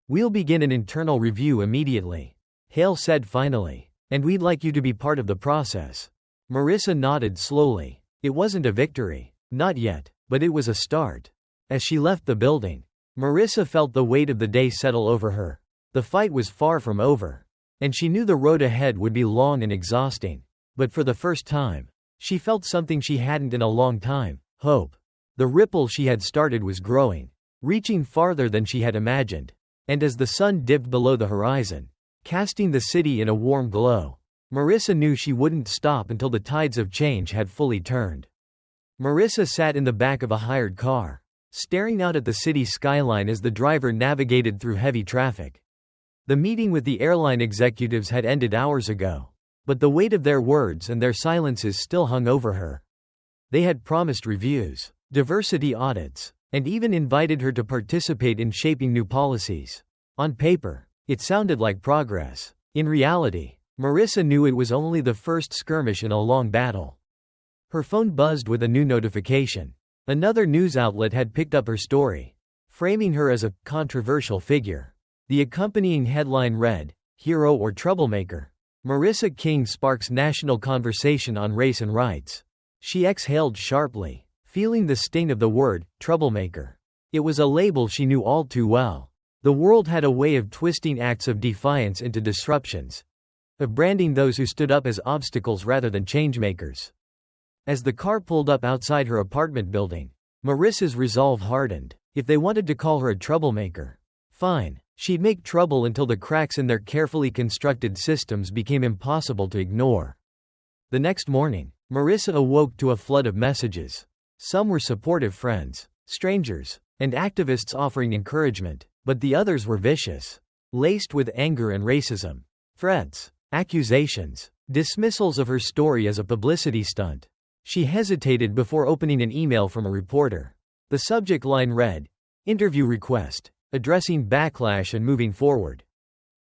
"We'll begin an internal review immediately," Hale said finally. "And we'd like you to be part of the process." Marissa nodded slowly. It wasn't a victory. Not yet. But it was a start. As she left the building, Marissa felt the weight of the day settle over her. The fight was far from over. And she knew the road ahead would be long and exhausting. But for the first time, she felt something she hadn't in a long time: hope. The ripple she had started was growing, reaching farther than she had imagined. And as the sun dipped below the horizon, casting the city in a warm glow, Marissa knew she wouldn't stop until the tides of change had fully turned. Marissa sat in the back of a hired car, staring out at the city skyline as the driver navigated through heavy traffic. The meeting with the airline executives had ended hours ago, but the weight of their words and their silences still hung over her. They had promised reviews, diversity audits, and even invited her to participate in shaping new policies. On paper, it sounded like progress. In reality, Marissa knew it was only the first skirmish in a long battle. Her phone buzzed with a new notification. Another news outlet had picked up her story, framing her as a controversial figure. The accompanying headline read, "Hero or Troublemaker? Marissa King sparks national conversation on race and rights." She exhaled sharply, feeling the sting of the word, troublemaker. It was a label she knew all too well. The world had a way of twisting acts of defiance into disruptions, of branding those who stood up as obstacles rather than changemakers. As the car pulled up outside her apartment building, Marissa's resolve hardened. If they wanted to call her a troublemaker, fine. She'd make trouble until the cracks in their carefully constructed systems became impossible to ignore. The next morning, Marissa awoke to a flood of messages. Some were supportive friends, strangers, and activists offering encouragement, but the others were vicious, laced with anger and racism. Threats, accusations, dismissals of her story as a publicity stunt. She hesitated before opening an email from a reporter. The subject line read, "Interview request, addressing backlash and moving forward."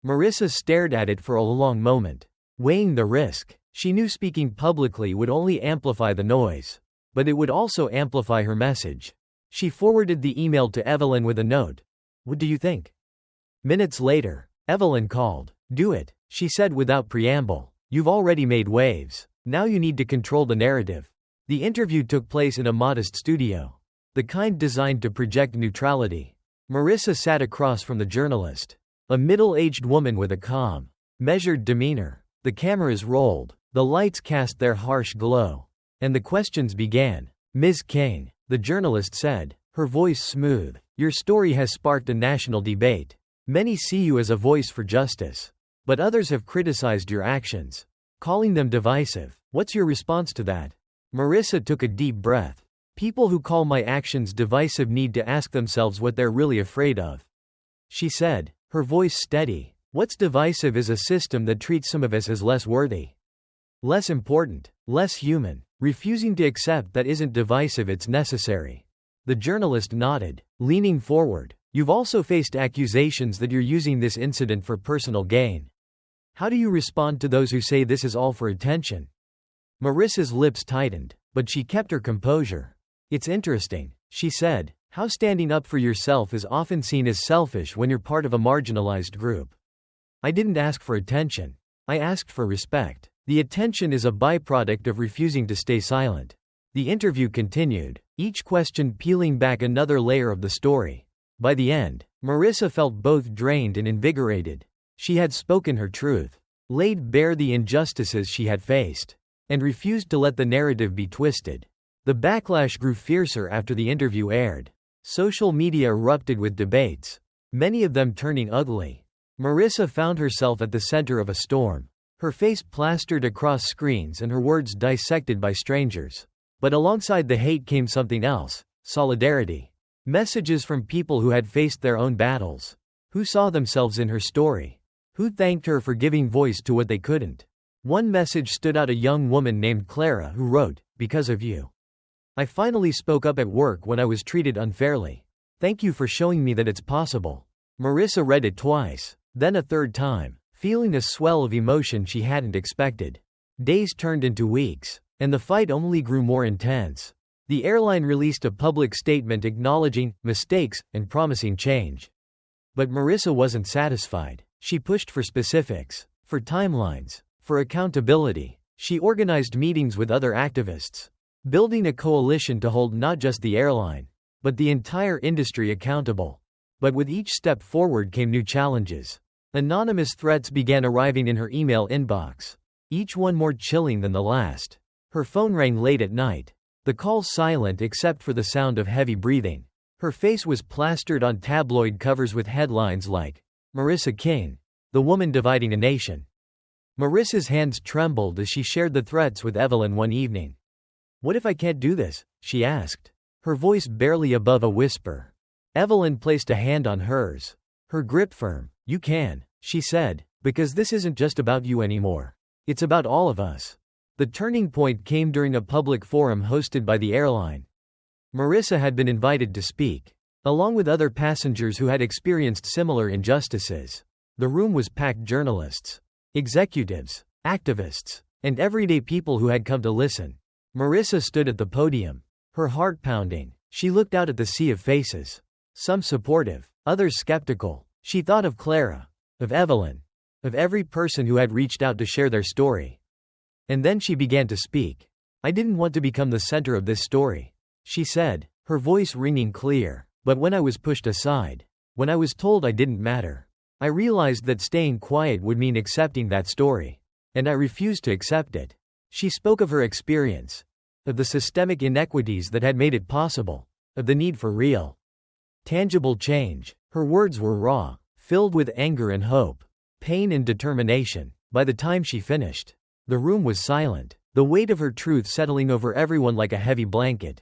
Marissa stared at it for a long moment, weighing the risk. She knew speaking publicly would only amplify the noise, but it would also amplify her message. She forwarded the email to Evelyn with a note. "What do you think?" Minutes later, Evelyn called. "Do it," she said without preamble. "You've already made waves. Now you need to control the narrative." The interview took place in a modest studio, the kind designed to project neutrality. Marissa sat across from the journalist, a middle-aged woman with a calm, measured demeanor. The cameras rolled, the lights cast their harsh glow, and the questions began. "Ms. Kane," the journalist said, her voice smooth, "your story has sparked a national debate. Many see you as a voice for justice, but others have criticized your actions, calling them divisive. What's your response to that?" Marissa took a deep breath. "People who call my actions divisive need to ask themselves what they're really afraid of," she said, her voice steady. "What's divisive is a system that treats some of us as less worthy, less important, less human. Refusing to accept that isn't divisive, it's necessary." The journalist nodded, leaning forward. "You've also faced accusations that you're using this incident for personal gain. How do you respond to those who say this is all for attention?" Marissa's lips tightened, but she kept her composure. "It's interesting," she said, "how standing up for yourself is often seen as selfish when you're part of a marginalized group. I didn't ask for attention. I asked for respect. The attention is a byproduct of refusing to stay silent." The interview continued, each question peeling back another layer of the story. By the end, Marissa felt both drained and invigorated. She had spoken her truth, laid bare the injustices she had faced, and refused to let the narrative be twisted. The backlash grew fiercer after the interview aired. Social media erupted with debates, many of them turning ugly. Marissa found herself at the center of a storm, her face plastered across screens and her words dissected by strangers. But alongside the hate came something else: solidarity. Messages from people who had faced their own battles, who saw themselves in her story, who thanked her for giving voice to what they couldn't. One message stood out: a young woman named Clara who wrote, "Because of you, I finally spoke up at work when I was treated unfairly. Thank you for showing me that it's possible." Marissa read it twice, then a third time, feeling a swell of emotion she hadn't expected. Days turned into weeks, and the fight only grew more intense. The airline released a public statement acknowledging mistakes and promising change. But Marissa wasn't satisfied. She pushed for specifics, for timelines, for accountability. She organized meetings with other activists, building a coalition to hold not just the airline, but the entire industry accountable. But with each step forward came new challenges. Anonymous threats began arriving in her email inbox, each one more chilling than the last. Her phone rang late at night, the call silent except for the sound of heavy breathing. Her face was plastered on tabloid covers with headlines like, "Marissa King, the woman dividing a nation." Marissa's hands trembled as she shared the threats with Evelyn one evening. "What if I can't do this?" she asked, her voice barely above a whisper. Evelyn placed a hand on hers, her grip firm. "You can," she said, "because this isn't just about you anymore. It's about all of us." The turning point came during a public forum hosted by the airline. Marissa had been invited to speak, along with other passengers who had experienced similar injustices. The room was packed: journalists, executives, activists, and everyday people who had come to listen. Marissa stood at the podium, her heart pounding. She looked out at the sea of faces, some supportive, others skeptical. She thought of Clara, of Evelyn, of every person who had reached out to share their story. And then she began to speak. "I didn't want to become the center of this story," she said, her voice ringing clear. But when I was pushed aside, when I was told I didn't matter, I realized that staying quiet would mean accepting that story. And I refused to accept it. She spoke of her experience, of the systemic inequities that had made it possible, of the need for real, tangible change. Her words were raw, filled with anger and hope, pain and determination. By the time she finished, the room was silent, the weight of her truth settling over everyone like a heavy blanket.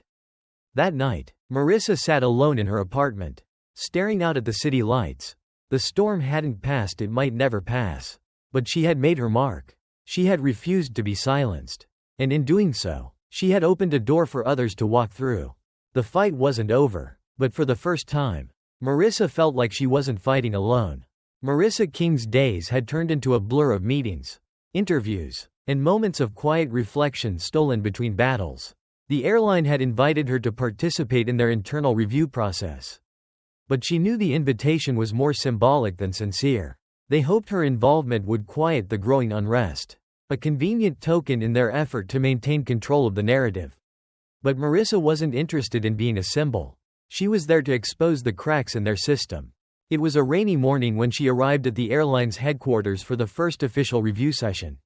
That night, Marissa sat alone in her apartment, staring out at the city lights. The storm hadn't passed, it might never pass. But she had made her mark. She had refused to be silenced. And in doing so, she had opened a door for others to walk through. The fight wasn't over. But for the first time, Marissa felt like she wasn't fighting alone. Marissa King's days had turned into a blur of meetings, interviews, and moments of quiet reflection stolen between battles. The airline had invited her to participate in their internal review process. But she knew the invitation was more symbolic than sincere. They hoped her involvement would quiet the growing unrest, a convenient token in their effort to maintain control of the narrative. But Marissa wasn't interested in being a symbol. She was there to expose the cracks in their system. It was a rainy morning when she arrived at the airline's headquarters for the first official review session.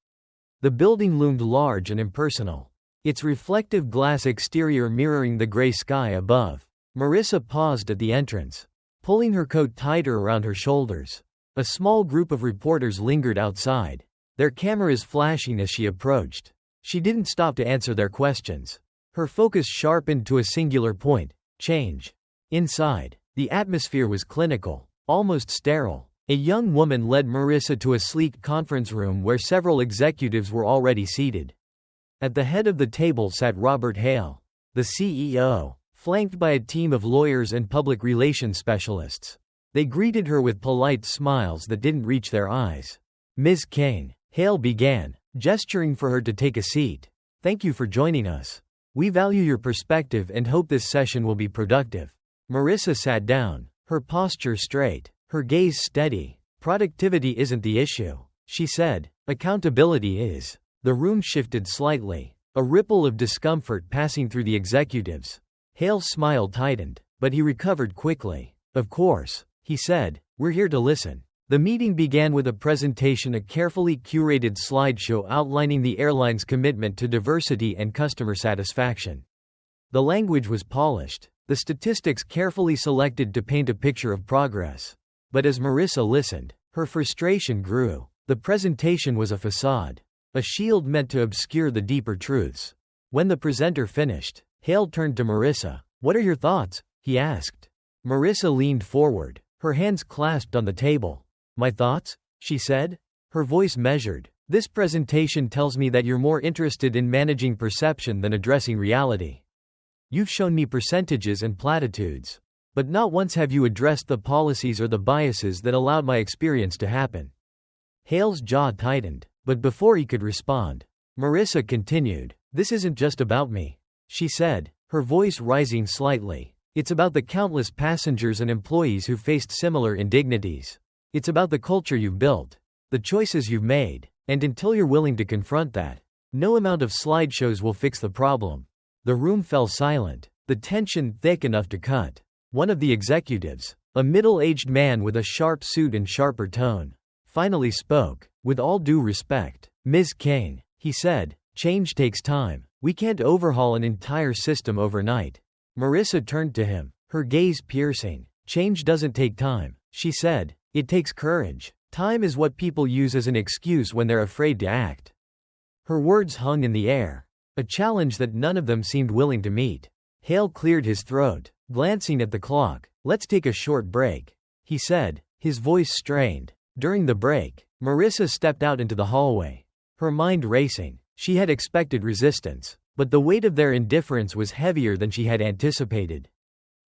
The building loomed large and impersonal, its reflective glass exterior mirroring the gray sky above. Marissa paused at the entrance, pulling her coat tighter around her shoulders. A small group of reporters lingered outside, their cameras flashing as she approached. She didn't stop to answer their questions. Her focus sharpened to a singular point: change. Inside, the atmosphere was clinical, almost sterile. A young woman led Marissa to a sleek conference room where several executives were already seated. At the head of the table sat Robert Hale, the CEO, flanked by a team of lawyers and public relations specialists. They greeted her with polite smiles that didn't reach their eyes. "Ms. Kane," Hale began, gesturing for her to take a seat. "Thank you for joining us. We value your perspective and hope this session will be productive." Marissa sat down, her posture straight, her gaze steady. "Productivity isn't the issue," she said. "Accountability is." The room shifted slightly, a ripple of discomfort passing through the executives. Hale's smile tightened, but he recovered quickly. "Of course," he said, "we're here to listen." The meeting began with a presentation, a carefully curated slideshow outlining the airline's commitment to diversity and customer satisfaction. The language was polished, the statistics carefully selected to paint a picture of progress. But as Marissa listened, her frustration grew. The presentation was a facade, a shield meant to obscure the deeper truths. When the presenter finished, Hale turned to Marissa. "What are your thoughts?" he asked. Marissa leaned forward, her hands clasped on the table. "My thoughts?" she said, her voice measured. "This presentation tells me that you're more interested in managing perception than addressing reality. You've shown me percentages and platitudes. But not once have you addressed the policies or the biases that allowed my experience to happen." Hale's jaw tightened, but before he could respond, Marissa continued. "This isn't just about me," she said, her voice rising slightly. "It's about the countless passengers and employees who faced similar indignities. It's about the culture you've built, the choices you've made, and until you're willing to confront that, no amount of slideshows will fix the problem." The room fell silent, the tension thick enough to cut. One of the executives, a middle-aged man with a sharp suit and sharper tone, finally spoke. "With all due respect, Ms. Kane," he said, "change takes time. We can't overhaul an entire system overnight." Marissa turned to him, her gaze piercing. "Change doesn't take time," she said. "It takes courage. Time is what people use as an excuse when they're afraid to act." Her words hung in the air, a challenge that none of them seemed willing to meet. Hale cleared his throat, glancing at the clock. "Let's take a short break," he said, his voice strained. During the break, Marissa stepped out into the hallway, her mind racing. She had expected resistance, but the weight of their indifference was heavier than she had anticipated.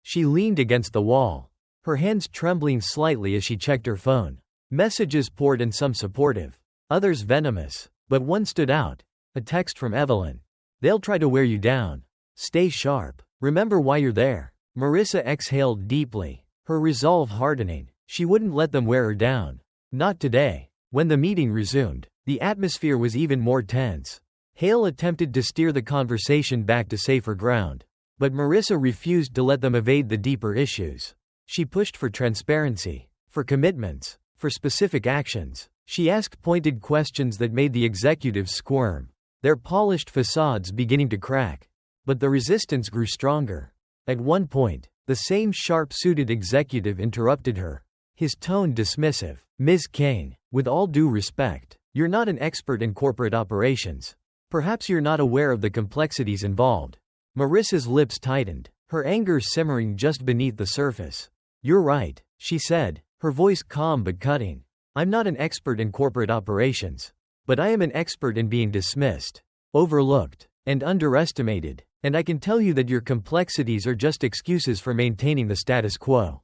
She leaned against the wall, her hands trembling slightly as she checked her phone. Messages poured in, some supportive, others venomous, but one stood out. A text from Evelyn. "They'll try to wear you down. Stay sharp. Remember why you're there." Marissa exhaled deeply, her resolve hardening. She wouldn't let them wear her down. Not today. When the meeting resumed, the atmosphere was even more tense. Hale attempted to steer the conversation back to safer ground. But Marissa refused to let them evade the deeper issues. She pushed for transparency, for commitments, for specific actions. She asked pointed questions that made the executives squirm, their polished facades beginning to crack. But the resistance grew stronger. At one point, the same sharp-suited executive interrupted her, his tone dismissive. "Ms. Kane, with all due respect, you're not an expert in corporate operations. Perhaps you're not aware of the complexities involved." Marissa's lips tightened, her anger simmering just beneath the surface. "You're right," she said, her voice calm but cutting. "I'm not an expert in corporate operations. But I am an expert in being dismissed, overlooked, and underestimated. And I can tell you that your complexities are just excuses for maintaining the status quo."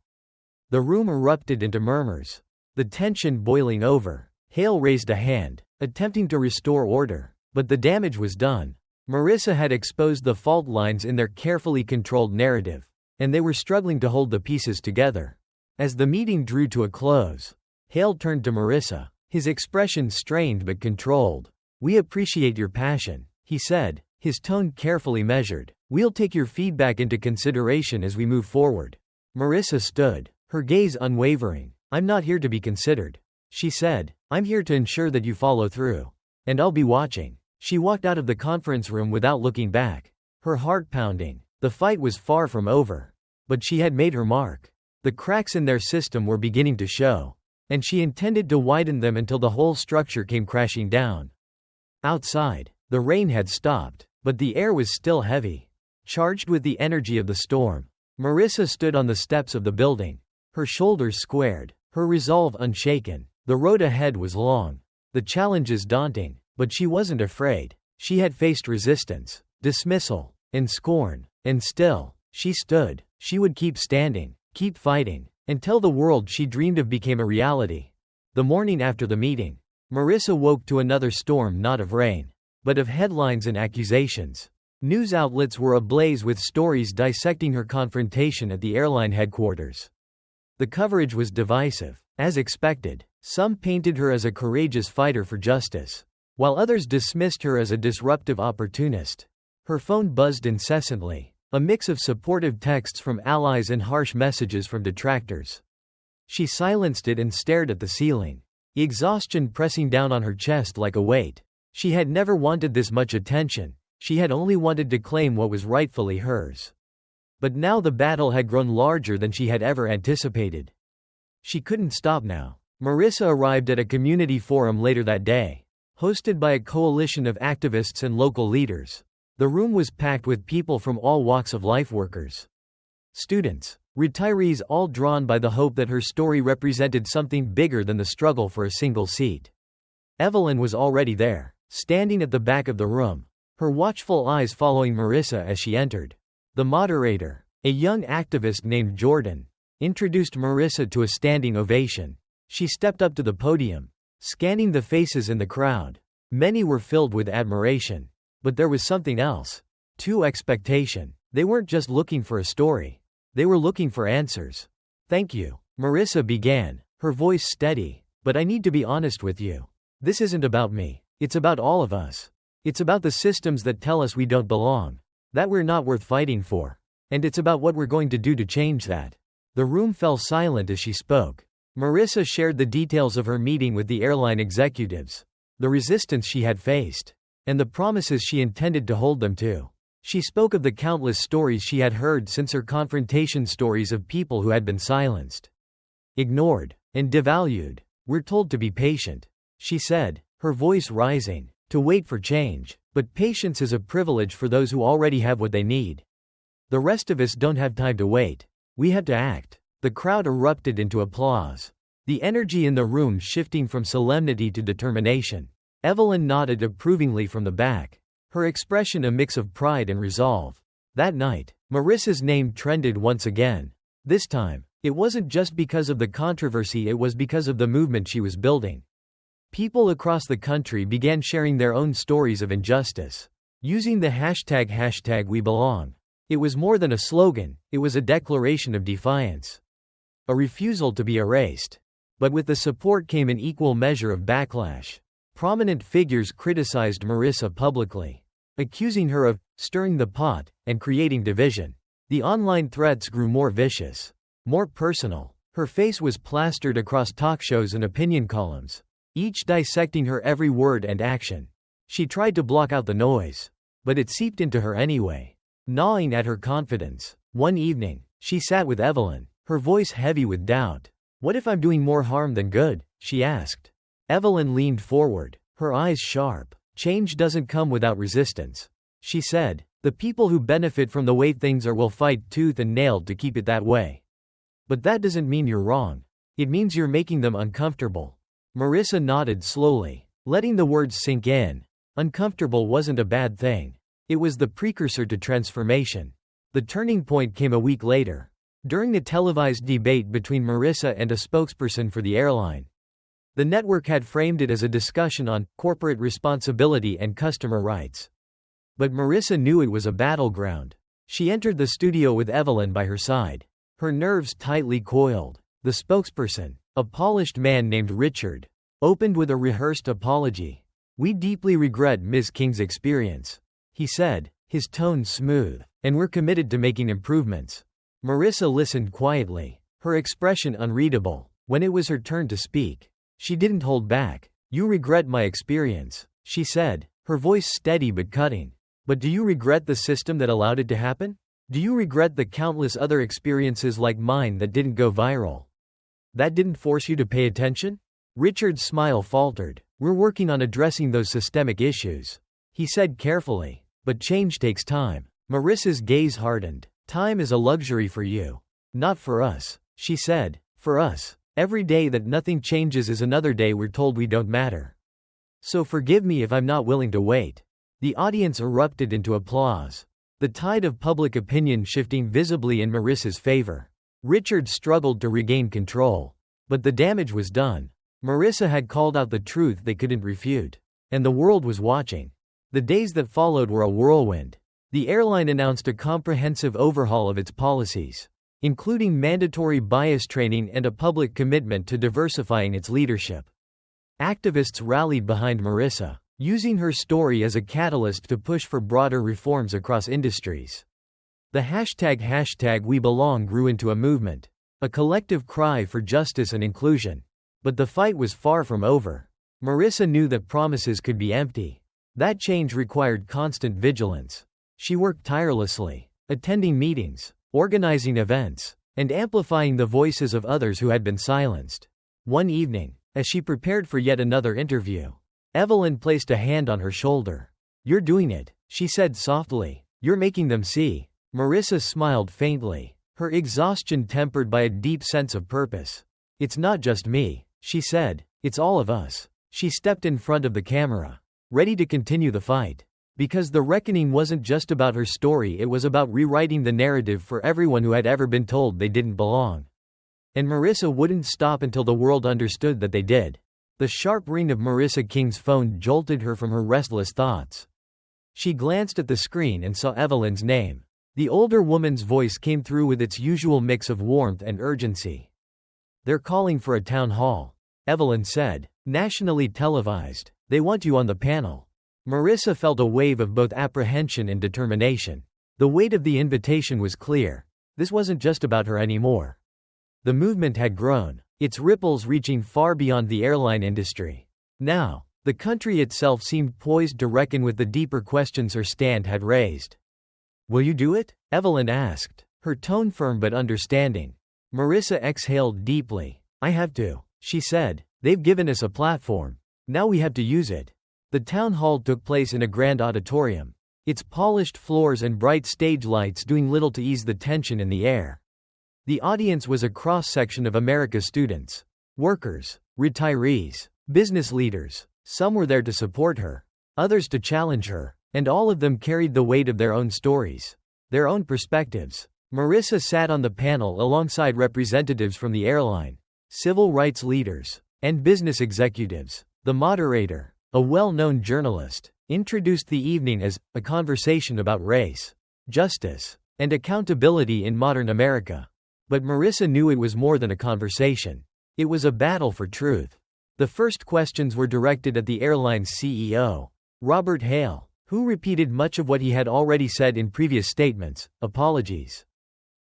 The room erupted into murmurs, the tension boiling over. Hale raised a hand, attempting to restore order, but the damage was done. Marissa had exposed the fault lines in their carefully controlled narrative, and they were struggling to hold the pieces together. As the meeting drew to a close, Hale turned to Marissa, his expression strained but controlled. "We appreciate your passion," he said, his tone carefully measured. "We'll take your feedback into consideration as we move forward." Marissa stood, her gaze unwavering. "I'm not here to be considered," she said. "I'm here to ensure that you follow through. And I'll be watching." She walked out of the conference room without looking back, her heart pounding. The fight was far from over. But she had made her mark. The cracks in their system were beginning to show, and she intended to widen them until the whole structure came crashing down. Outside, the rain had stopped, but the air was still heavy, charged with the energy of the storm. Marissa stood on the steps of the building, her shoulders squared, her resolve unshaken. The road ahead was long, the challenges daunting, but she wasn't afraid. She had faced resistance, dismissal, and scorn, and still, she stood. She would keep standing, keep fighting, until the world she dreamed of became a reality. The morning after the meeting, Marissa woke to another storm, not of rain, but of headlines and accusations. News outlets were ablaze with stories dissecting her confrontation at the airline headquarters. The coverage was divisive, as expected. Some painted her as a courageous fighter for justice, while others dismissed her as a disruptive opportunist. Her phone buzzed incessantly, a mix of supportive texts from allies and harsh messages from detractors. She silenced it and stared at the ceiling, exhaustion pressing down on her chest like a weight. She had never wanted this much attention. She had only wanted to claim what was rightfully hers. But now the battle had grown larger than she had ever anticipated. She couldn't stop now. Marissa arrived at a community forum later that day, hosted by a coalition of activists and local leaders. The room was packed with people from all walks of life: workers, students, retirees, all drawn by the hope that her story represented something bigger than the struggle for a single seat. Evelyn was already there, standing at the back of the room, her watchful eyes following Marissa as she entered. The moderator, a young activist named Jordan, introduced Marissa to a standing ovation. She stepped up to the podium, scanning the faces in the crowd. Many were filled with admiration. But there was something else. Expectation. They weren't just looking for a story. They were looking for answers. "Thank you," Marissa began, her voice steady. "But I need to be honest with you. This isn't about me. It's about all of us. It's about the systems that tell us we don't belong, that we're not worth fighting for. And it's about what we're going to do to change that." The room fell silent as she spoke. Marissa shared the details of her meeting with the airline executives, the resistance she had faced, and the promises she intended to hold them to. She spoke of the countless stories she had heard since her confrontation, stories of people who had been silenced, ignored, and devalued. "We're told to be patient," she said, her voice rising, "to wait for change. But patience is a privilege for those who already have what they need. The rest of us don't have time to wait. We have to act." The crowd erupted into applause, the energy in the room shifting from solemnity to determination. Evelyn nodded approvingly from the back, her expression a mix of pride and resolve. That night, Marissa's name trended once again. This time, it wasn't just because of the controversy, it was because of the movement she was building. People across the country began sharing their own stories of injustice, using the hashtag #WeBelong. It was more than a slogan, it was a declaration of defiance, a refusal to be erased. But with the support came an equal measure of backlash. Prominent figures criticized Marissa publicly. accusing her of stirring the pot and creating division. The online threats grew more vicious, more personal. Her face was plastered across talk shows and opinion columns, each dissecting her every word and action. She tried to block out the noise, but it seeped into her anyway, gnawing at her confidence. One evening, she sat with Evelyn, her voice heavy with doubt. "What if I'm doing more harm than good?" she asked. Evelyn leaned forward, her eyes sharp. "Change doesn't come without resistance," she said. "The people who benefit from the way things are will fight tooth and nail to keep it that way. But that doesn't mean you're wrong. It means you're making them uncomfortable." Marissa nodded slowly, letting the words sink in. Uncomfortable wasn't a bad thing. It was the precursor to transformation. The turning point came a week later, during a televised debate between Marissa and a spokesperson for the airline. The network had framed it as a discussion on corporate responsibility and customer rights. But Marissa knew it was a battleground. She entered the studio with Evelyn by her side, her nerves tightly coiled. The spokesperson, a polished man named Richard, opened with a rehearsed apology. "We deeply regret Ms. King's experience," he said, his tone smooth, "and we're committed to making improvements." Marissa listened quietly, her expression unreadable. When it was her turn to speak, she didn't hold back. "You regret my experience," she said, her voice steady but cutting. "But do you regret the system that allowed it to happen? Do you regret the countless other experiences like mine that didn't go viral? That didn't force you to pay attention?" Richard's smile faltered. "We're working on addressing those systemic issues," he said carefully. "But change takes time." Marissa's gaze hardened. "Time is a luxury for you. Not for us," she said. "For us, every day that nothing changes is another day we're told we don't matter. So forgive me if I'm not willing to wait." The audience erupted into applause, the tide of public opinion shifting visibly in Marissa's favor. Richard struggled to regain control, but the damage was done. Marissa had called out the truth they couldn't refute, and the world was watching. The days that followed were a whirlwind. The airline announced a comprehensive overhaul of its policies, including mandatory bias training and a public commitment to diversifying its leadership. Activists rallied behind Marissa, using her story as a catalyst to push for broader reforms across industries. The hashtag We Belong grew into a movement, a collective cry for justice and inclusion. But the fight was far from over. Marissa knew that promises could be empty. That change required constant vigilance. She worked tirelessly, attending meetings, organizing events, and amplifying the voices of others who had been silenced. One evening, as she prepared for yet another interview, Evelyn placed a hand on her shoulder. "You're doing it," she said softly. "You're making them see." Marissa smiled faintly, her exhaustion tempered by a deep sense of purpose. "It's not just me," she said. "It's all of us." She stepped in front of the camera, ready to continue the fight. Because the reckoning wasn't just about her story, it was about rewriting the narrative for everyone who had ever been told they didn't belong. And Marissa wouldn't stop until the world understood that they did. The sharp ring of Marissa King's phone jolted her from her restless thoughts. She glanced at the screen and saw Evelyn's name. The older woman's voice came through with its usual mix of warmth and urgency. "They're calling for a town hall," Evelyn said. "Nationally televised. They want you on the panel." Marissa felt a wave of both apprehension and determination. The weight of the invitation was clear. This wasn't just about her anymore. The movement had grown, its ripples reaching far beyond the airline industry. Now, the country itself seemed poised to reckon with the deeper questions her stand had raised. "Will you do it?" Evelyn asked, her tone firm but understanding. Marissa exhaled deeply. "I have to," she said. "They've given us a platform. Now we have to use it." The town hall took place in a grand auditorium, its polished floors and bright stage lights doing little to ease the tension in the air. The audience was a cross-section of America's students, workers, retirees, business leaders. Some were there to support her, others to challenge her, and all of them carried the weight of their own stories, their own perspectives. Marissa sat on the panel alongside representatives from the airline, civil rights leaders, and business executives. The moderator, a well-known journalist, introduced the evening as a conversation about race, justice, and accountability in modern America. But Marissa knew it was more than a conversation. It was a battle for truth. The first questions were directed at the airline's CEO, Robert Hale. who repeated much of what he had already said in previous statements: apologies,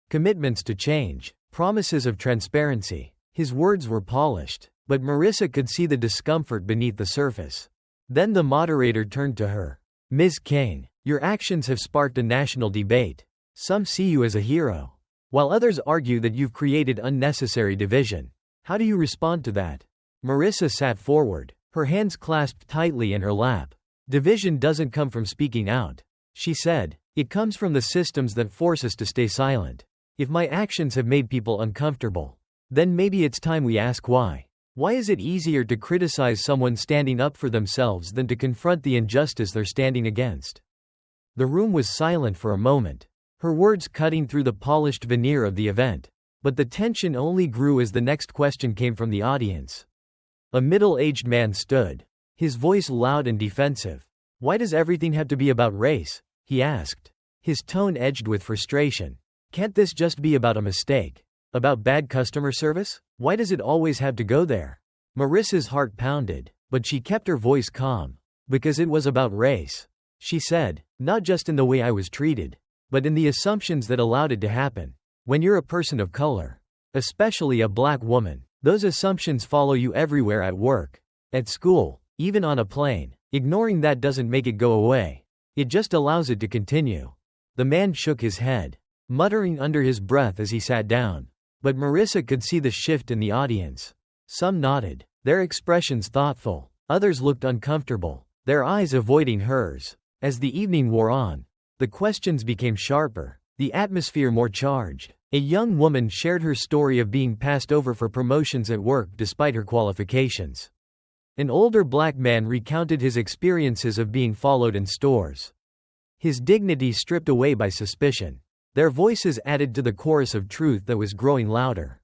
commitments to change, promises of transparency. His words were polished, but Marissa could see the discomfort beneath the surface. Then the moderator turned to her. Ms. Kane, your actions have sparked a national debate. Some see you as a hero, while others argue that you've created unnecessary division. How do you respond to that? Marissa sat forward, her hands clasped tightly in her lap. Division doesn't come from speaking out, she said. It comes from the systems that force us to stay silent. If my actions have made people uncomfortable, then maybe it's time we ask why. Why is it easier to criticize someone standing up for themselves than to confront the injustice they're standing against? The room was silent for a moment, her words cutting through the polished veneer of the event. But the tension only grew as the next question came from the audience. A middle-aged man stood, his voice loud and defensive. Why does everything have to be about race? He asked, his tone edged with frustration. Can't this just be about a mistake? About bad customer service? Why does it always have to go there? Marissa's heart pounded, but she kept her voice calm. Because it was about race, she said, not just in the way I was treated, but in the assumptions that allowed it to happen. When you're a person of color, especially a black woman, those assumptions follow you everywhere, at work, at school, even on a plane. Ignoring that doesn't make it go away. It just allows it to continue. The man shook his head, muttering under his breath as he sat down. But Marissa could see the shift in the audience. Some nodded, their expressions thoughtful. Others looked uncomfortable, their eyes avoiding hers. As the evening wore on, the questions became sharper, the atmosphere more charged. A young woman shared her story of being passed over for promotions at work despite her qualifications. An older black man recounted his experiences of being followed in stores. His dignity stripped away by suspicion. Their voices added to the chorus of truth that was growing louder.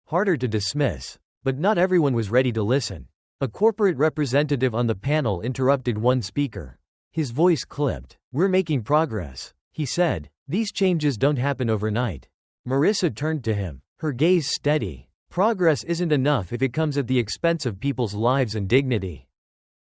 Harder to dismiss, but not everyone was ready to listen. A corporate representative on the panel interrupted one speaker. His voice clipped. We're making progress, he said. These changes don't happen overnight. Marissa turned to him, her gaze steady. Progress isn't enough if it comes at the expense of people's lives and dignity.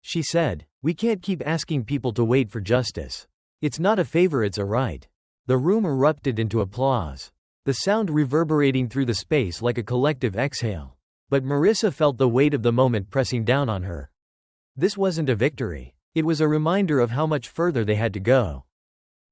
She said, we can't keep asking people to wait for justice. It's not a favor, it's a right. The room erupted into applause, the sound reverberating through the space like a collective exhale. But Marissa felt the weight of the moment pressing down on her. This wasn't a victory. It was a reminder of how much further they had to go.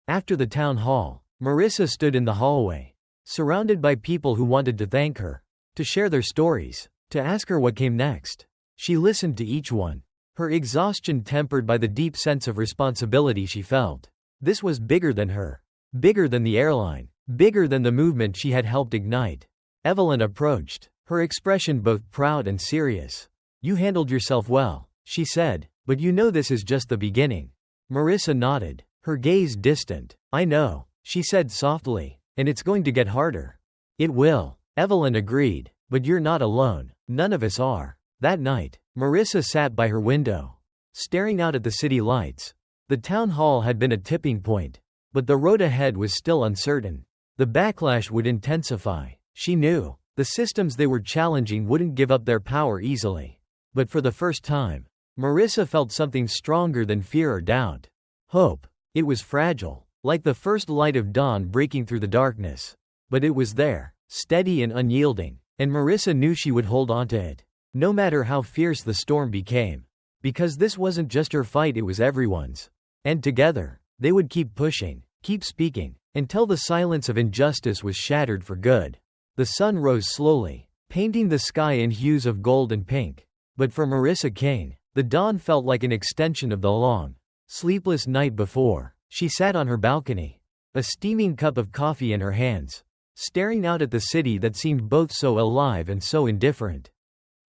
After the town hall, Marissa stood in the hallway, surrounded by people who wanted to thank her, to share their stories, to ask her what came next. She listened to each one, her exhaustion tempered by the deep sense of responsibility she felt. This was bigger than her, bigger than the airline, bigger than the movement she had helped ignite. Evelyn approached, her expression both proud and serious. You handled yourself well, she said, but you know this is just the beginning. Marissa nodded, her gaze distant. I know, she said softly, and it's going to get harder. It will, Evelyn agreed, but you're not alone. None of us are. That night, Marissa sat by her window, staring out at the city lights. The town hall had been a tipping point, but the road ahead was still uncertain. The backlash would intensify, she knew. The systems they were challenging wouldn't give up their power easily. But for the first time, Marissa felt something stronger than fear or doubt. Hope. It was fragile, like the first light of dawn breaking through the darkness. But it was there, steady and unyielding, and Marissa knew she would hold on to it, no matter how fierce the storm became. Because this wasn't just her fight, it was everyone's. And together, they would keep pushing, keep speaking, until the silence of injustice was shattered for good. The sun rose slowly, painting the sky in hues of gold and pink. But for Marissa Kane, the dawn felt like an extension of the long, sleepless night before. She sat on her balcony, a steaming cup of coffee in her hands, staring out at the city that seemed both so alive and so indifferent.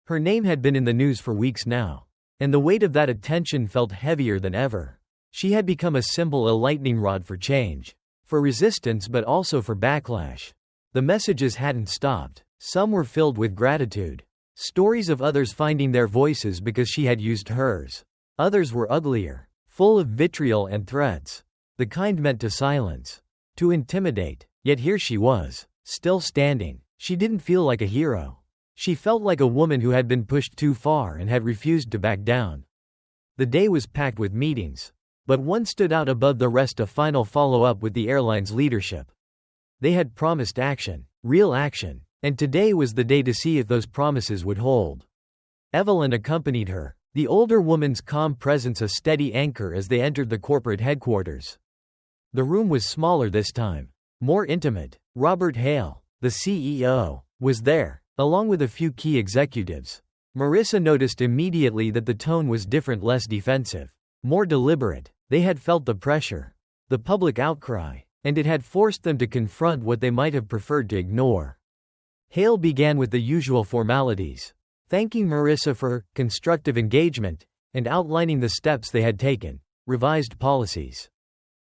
Her name had been in the news for weeks now, and the weight of that attention felt heavier than ever. She had become a symbol, a lightning rod for change, for resistance, but also for backlash. The messages hadn't stopped. Some were filled with gratitude, stories of others finding their voices because she had used hers. Others were uglier, full of vitriol and threats, the kind meant to silence, to intimidate. Yet here she was, still standing. She didn't feel like a hero. She felt like a woman who had been pushed too far and had refused to back down. The day was packed with meetings. But one stood out above the rest: a final follow-up with the airline's leadership. They had promised action, real action, and today was the day to see if those promises would hold. Evelyn accompanied her, the older woman's calm presence a steady anchor as they entered the corporate headquarters. The room was smaller this time, more intimate. Robert Hale, the CEO, was there, along with a few key executives. Marissa noticed immediately that the tone was different, less defensive, more deliberate. They had felt the pressure, the public outcry, and it had forced them to confront what they might have preferred to ignore. Hale began with the usual formalities, thanking Marissa for her constructive engagement, and outlining the steps they had taken: revised policies,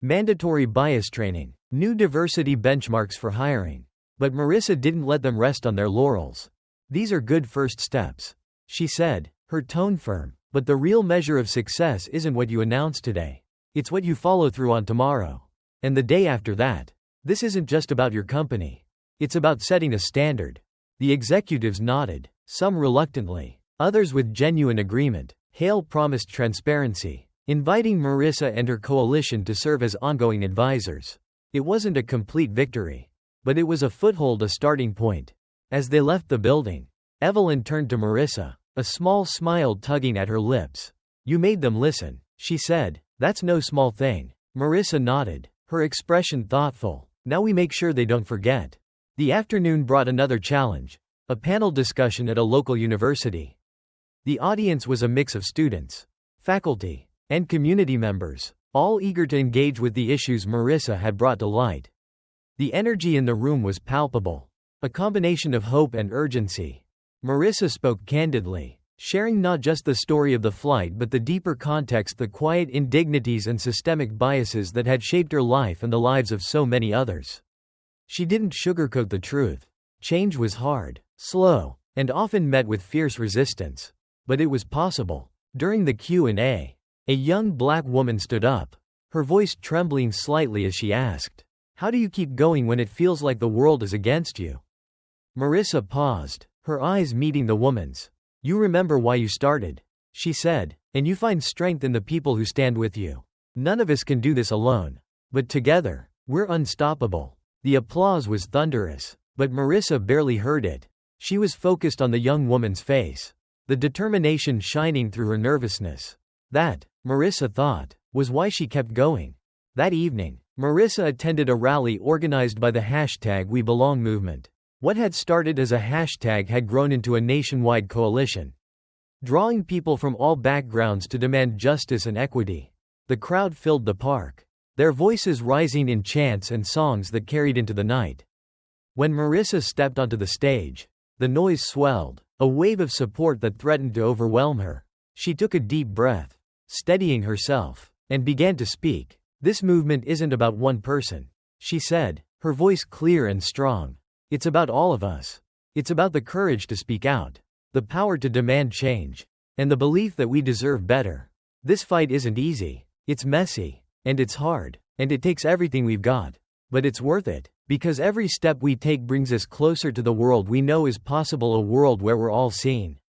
mandatory bias training, new diversity benchmarks for hiring. But Marissa didn't let them rest on their laurels. "These are good first steps," she said, her tone firm, "but the real measure of success isn't what you announce today. It's what you follow through on tomorrow. And the day after that. This isn't just about your company. It's about setting a standard." The executives nodded, some reluctantly, others with genuine agreement. Hale promised transparency, inviting Marissa and her coalition to serve as ongoing advisors. It wasn't a complete victory, but it was a foothold, a starting point. As they left the building, Evelyn turned to Marissa, a small smile tugging at her lips. "You made them listen," she said. "That's no small thing." Marissa nodded, her expression thoughtful. "Now we make sure they don't forget." The afternoon brought another challenge, a panel discussion at a local university. The audience was a mix of students, faculty, and community members, all eager to engage with the issues Marissa had brought to light. The energy in the room was palpable, a combination of hope and urgency. Marissa spoke candidly, sharing not just the story of the flight but the deeper context, the quiet indignities and systemic biases that had shaped her life and the lives of so many others. She didn't sugarcoat the truth. Change was hard, slow, and often met with fierce resistance. But it was possible. During the Q&A, a young black woman stood up, her voice trembling slightly as she asked, "How do you keep going when it feels like the world is against you?" Marissa paused, her eyes meeting the woman's. "You remember why you started," she said, "and you find strength in the people who stand with you. None of us can do this alone. But together, we're unstoppable." The applause was thunderous, but Marissa barely heard it. She was focused on the young woman's face, the determination shining through her nervousness. That, Marissa thought, was why she kept going. That evening, Marissa attended a rally organized by the #WeBelong movement. What had started as a hashtag had grown into a nationwide coalition, drawing people from all backgrounds to demand justice and equity. The crowd filled the park, their voices rising in chants and songs that carried into the night. When Marissa stepped onto the stage, the noise swelled, a wave of support that threatened to overwhelm her. She took a deep breath, steadying herself, and began to speak. "This movement isn't about one person," she said, her voice clear and strong. "It's about all of us. It's about the courage to speak out, the power to demand change, and the belief that we deserve better. This fight isn't easy. It's messy, and it's hard, and it takes everything we've got. But it's worth it, because every step we take brings us closer to the world we know is possible, a world where we're all seen,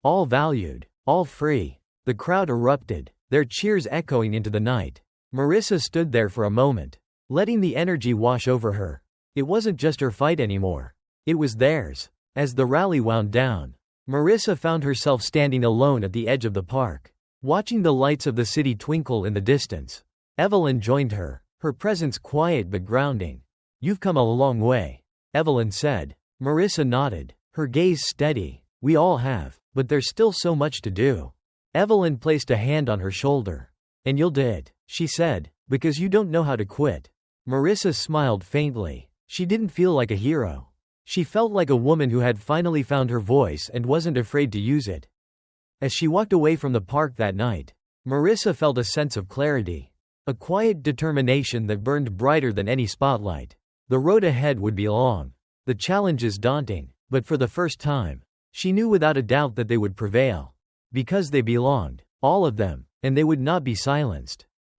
all valued, all free." The crowd erupted, their cheers echoing into the night. Marissa stood there for a moment, letting the energy wash over her. It wasn't just her fight anymore. It was theirs. As the rally wound down, Marissa found herself standing alone at the edge of the park, watching the lights of the city twinkle in the distance. Evelyn joined her, her presence quiet but grounding. "You've come a long way," Evelyn said. Marissa nodded, her gaze steady. "We all have, but there's still so much to do." Evelyn placed a hand on her shoulder. "And you'll do it," she said, "because you don't know how to quit." Marissa smiled faintly. She didn't feel like a hero. She felt like a woman who had finally found her voice and wasn't afraid to use it. As she walked away from the park that night, Marissa felt a sense of clarity, a quiet determination that burned brighter than any spotlight. The road ahead would be long, the challenges daunting, but for the first time, she knew without a doubt that they would prevail. Because they belonged, all of them, and they would not be silenced.